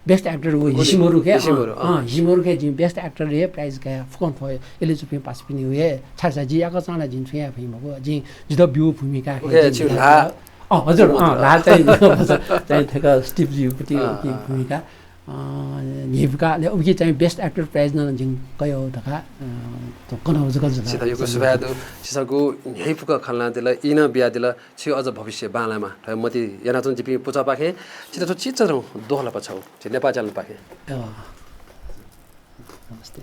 बेस्ट एक्टर वो हिसिमोरु के हिसिमोरु के जी बेस्ट एक्टर रे प्राइज गया फुकन फो एले चुपी पास पिनि हुए छासा जी आको चाना जिन छुया फिमको जी जिदो ब्यू भूमिका हजुर ला चाहिँ थेका स्टिभ जी पति भूमिका निभकाले उकी चाहिँ बेस्ट एक्टर प्राइज न जिङ कयो धका त कन जक जक सिधा यो सुभादु सिसको हेफुक खल्ला दिला इन बिया दिला छि अझ भविष्य बालामा र मति याना जुन जिपी पुचा पाखे छिटो चिचरो दोहला पछौ छि नेपाल च्यानल पाखे नमस्ते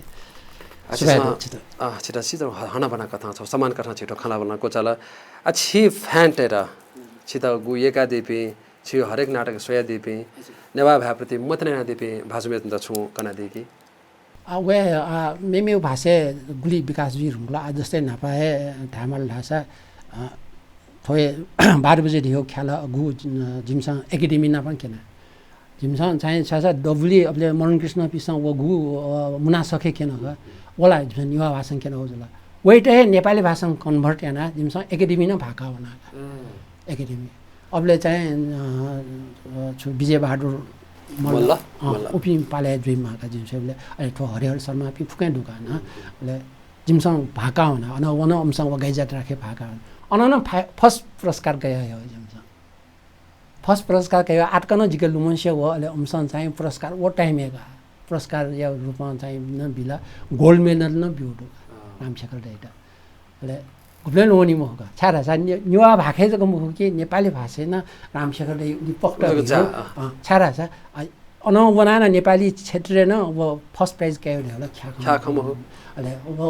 छिटो छिटो हना बना कथा छ समान कथा छिटो खाना बना कोचाला छि फ्यान्टेरा छिटो गुएका देपे छि हरेक नाटक सोया देपे नेवा भाप्रति मतने ना देपे भाषुमेत त छु कना देकी वे मेमे भाषे गुली विकास जी रुङला जस्तै नापाए धामल ढासा थोए 12 बजे दियो ख्याल गु जिमसँग एकाडेमी ना पनि केना जिमसँग चाहिँ सासा डब्ली अबले मरण कृष्ण पिसँग व गु मुना सके केन ग वला निवा भाषा केन हो जला वेटे नेपाली भाषा कन्भर्ट याना जिमसँग एकाडेमी न भाका बना एकाडेमी अबले चाहिँ छु विजय बहादुर मल्ल उपि पाले ड्रिम का जिमसेले अले थो हरिहर शर्मा पि फुकै दुकान अले जिमसँग भाका हुन अन वन अमसँग व गैजात राखे भाका अन फर्स्ट पुरस्कार गया हो जिमसँग फर्स्ट पुरस्कार गयो आटकन जिके लुमन्से हो अले अमसँग चाहिँ पुरस्कार वो टाइमका पुरस्कार या रूपमा चाहिँ न बिला गोल्ड मेडल न बिउडो रामशेखर दैटा अले गुप्लेन होनी मोहका छारा सा न्युवा भाखे जको मुख के नेपाली भाषा न रामशेखर दै पक्ट छारा सा अन बनाना नेपाली क्षेत्र न वो फर्स्ट प्राइज के होला ख्याखम हो अले वो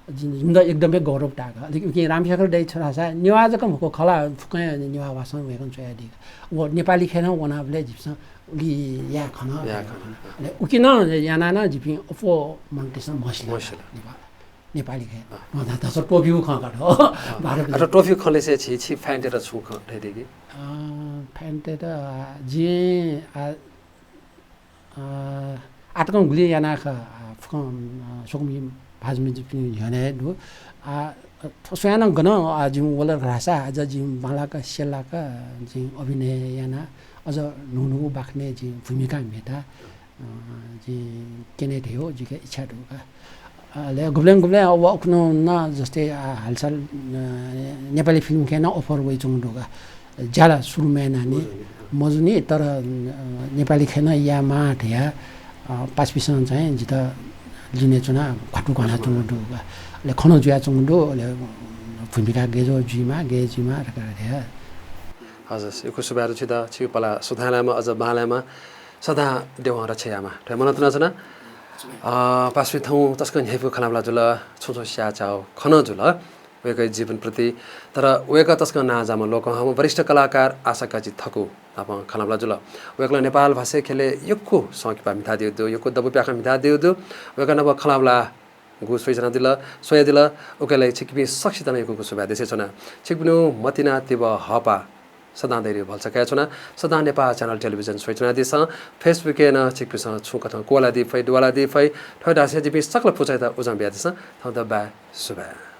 जिन्द एकदमै गौरव टाका कि रामशेखर दै छोरा सा न्युवा जको मुख खला फुकै न्युवा भाषा भएको छ यादी वो नेपाली खेन वनाबले जिप्स उली या खन अले उकिन याना न जिपि अफो मन्टेसन मसला नेपाली खे त टोफी खकाट हो भारत टोफी खले से छि फ्यान्टेर छु ख देगी फ्यान्टेर जी आटकन गुली याना ख 소금이 바즈미 집이 연애도 아 소소한 거는 지금 원래 라사 아저 지금 말라가 셀라가 지금 어비네야나 어저 누누 박네 지금 분미가입니다. 지금 केने थियो जिके इच्छा ढुका ले गुब्लेङ वक्नु न जस्तै हालसाल नेपाली फिल्म केना अफर वइ जुङ ढुका ज्याला सुरुमा नानी मजुनी तर नेपाली खेन या माठ या पासपिसन चाहिँ जित लिने चुना खटु घना जुङ ढुका ले खनो जुया जुङ ढु ले भूमिका गेजो जिमा गेजिमा रका हजुर यो कुसुबारु छिदा छिपला सुधालामा अझ बालामा सदा देवा र छयामा त मन त नजना पासपि थौ तस्क हेपु खनाबला जुल छोछो स्या चाउ खन जुल वेकै जीवन प्रति तर वेका तस्क नाजामा लोक हम वरिष्ठ कलाकार आशा काजी थकु आप खनाबला जुल वेकला नेपाल भाषा खेले यक्कु सकिपा मिथा दिउ दु यक्कु दबु प्याखा मिथा दिउ दु वेका नब खनाबला गु सोइजना दिल सोया दिल ओकेलाई छिकबी सक्षिता नै गु सुबा देसे छना छिकबिनु मतिना तिब हपा सदा धेरै भल्छ क्या छुना सदा नेपाल च्यानल टेलिभिजन सोइचना दिस फेसबुक न छिकपिस छुकथ कोला दि फै दुवाला दि फै ठडासे जिपि सकल पुचाइ त उजम ब्यादिस थौ द बा सुबा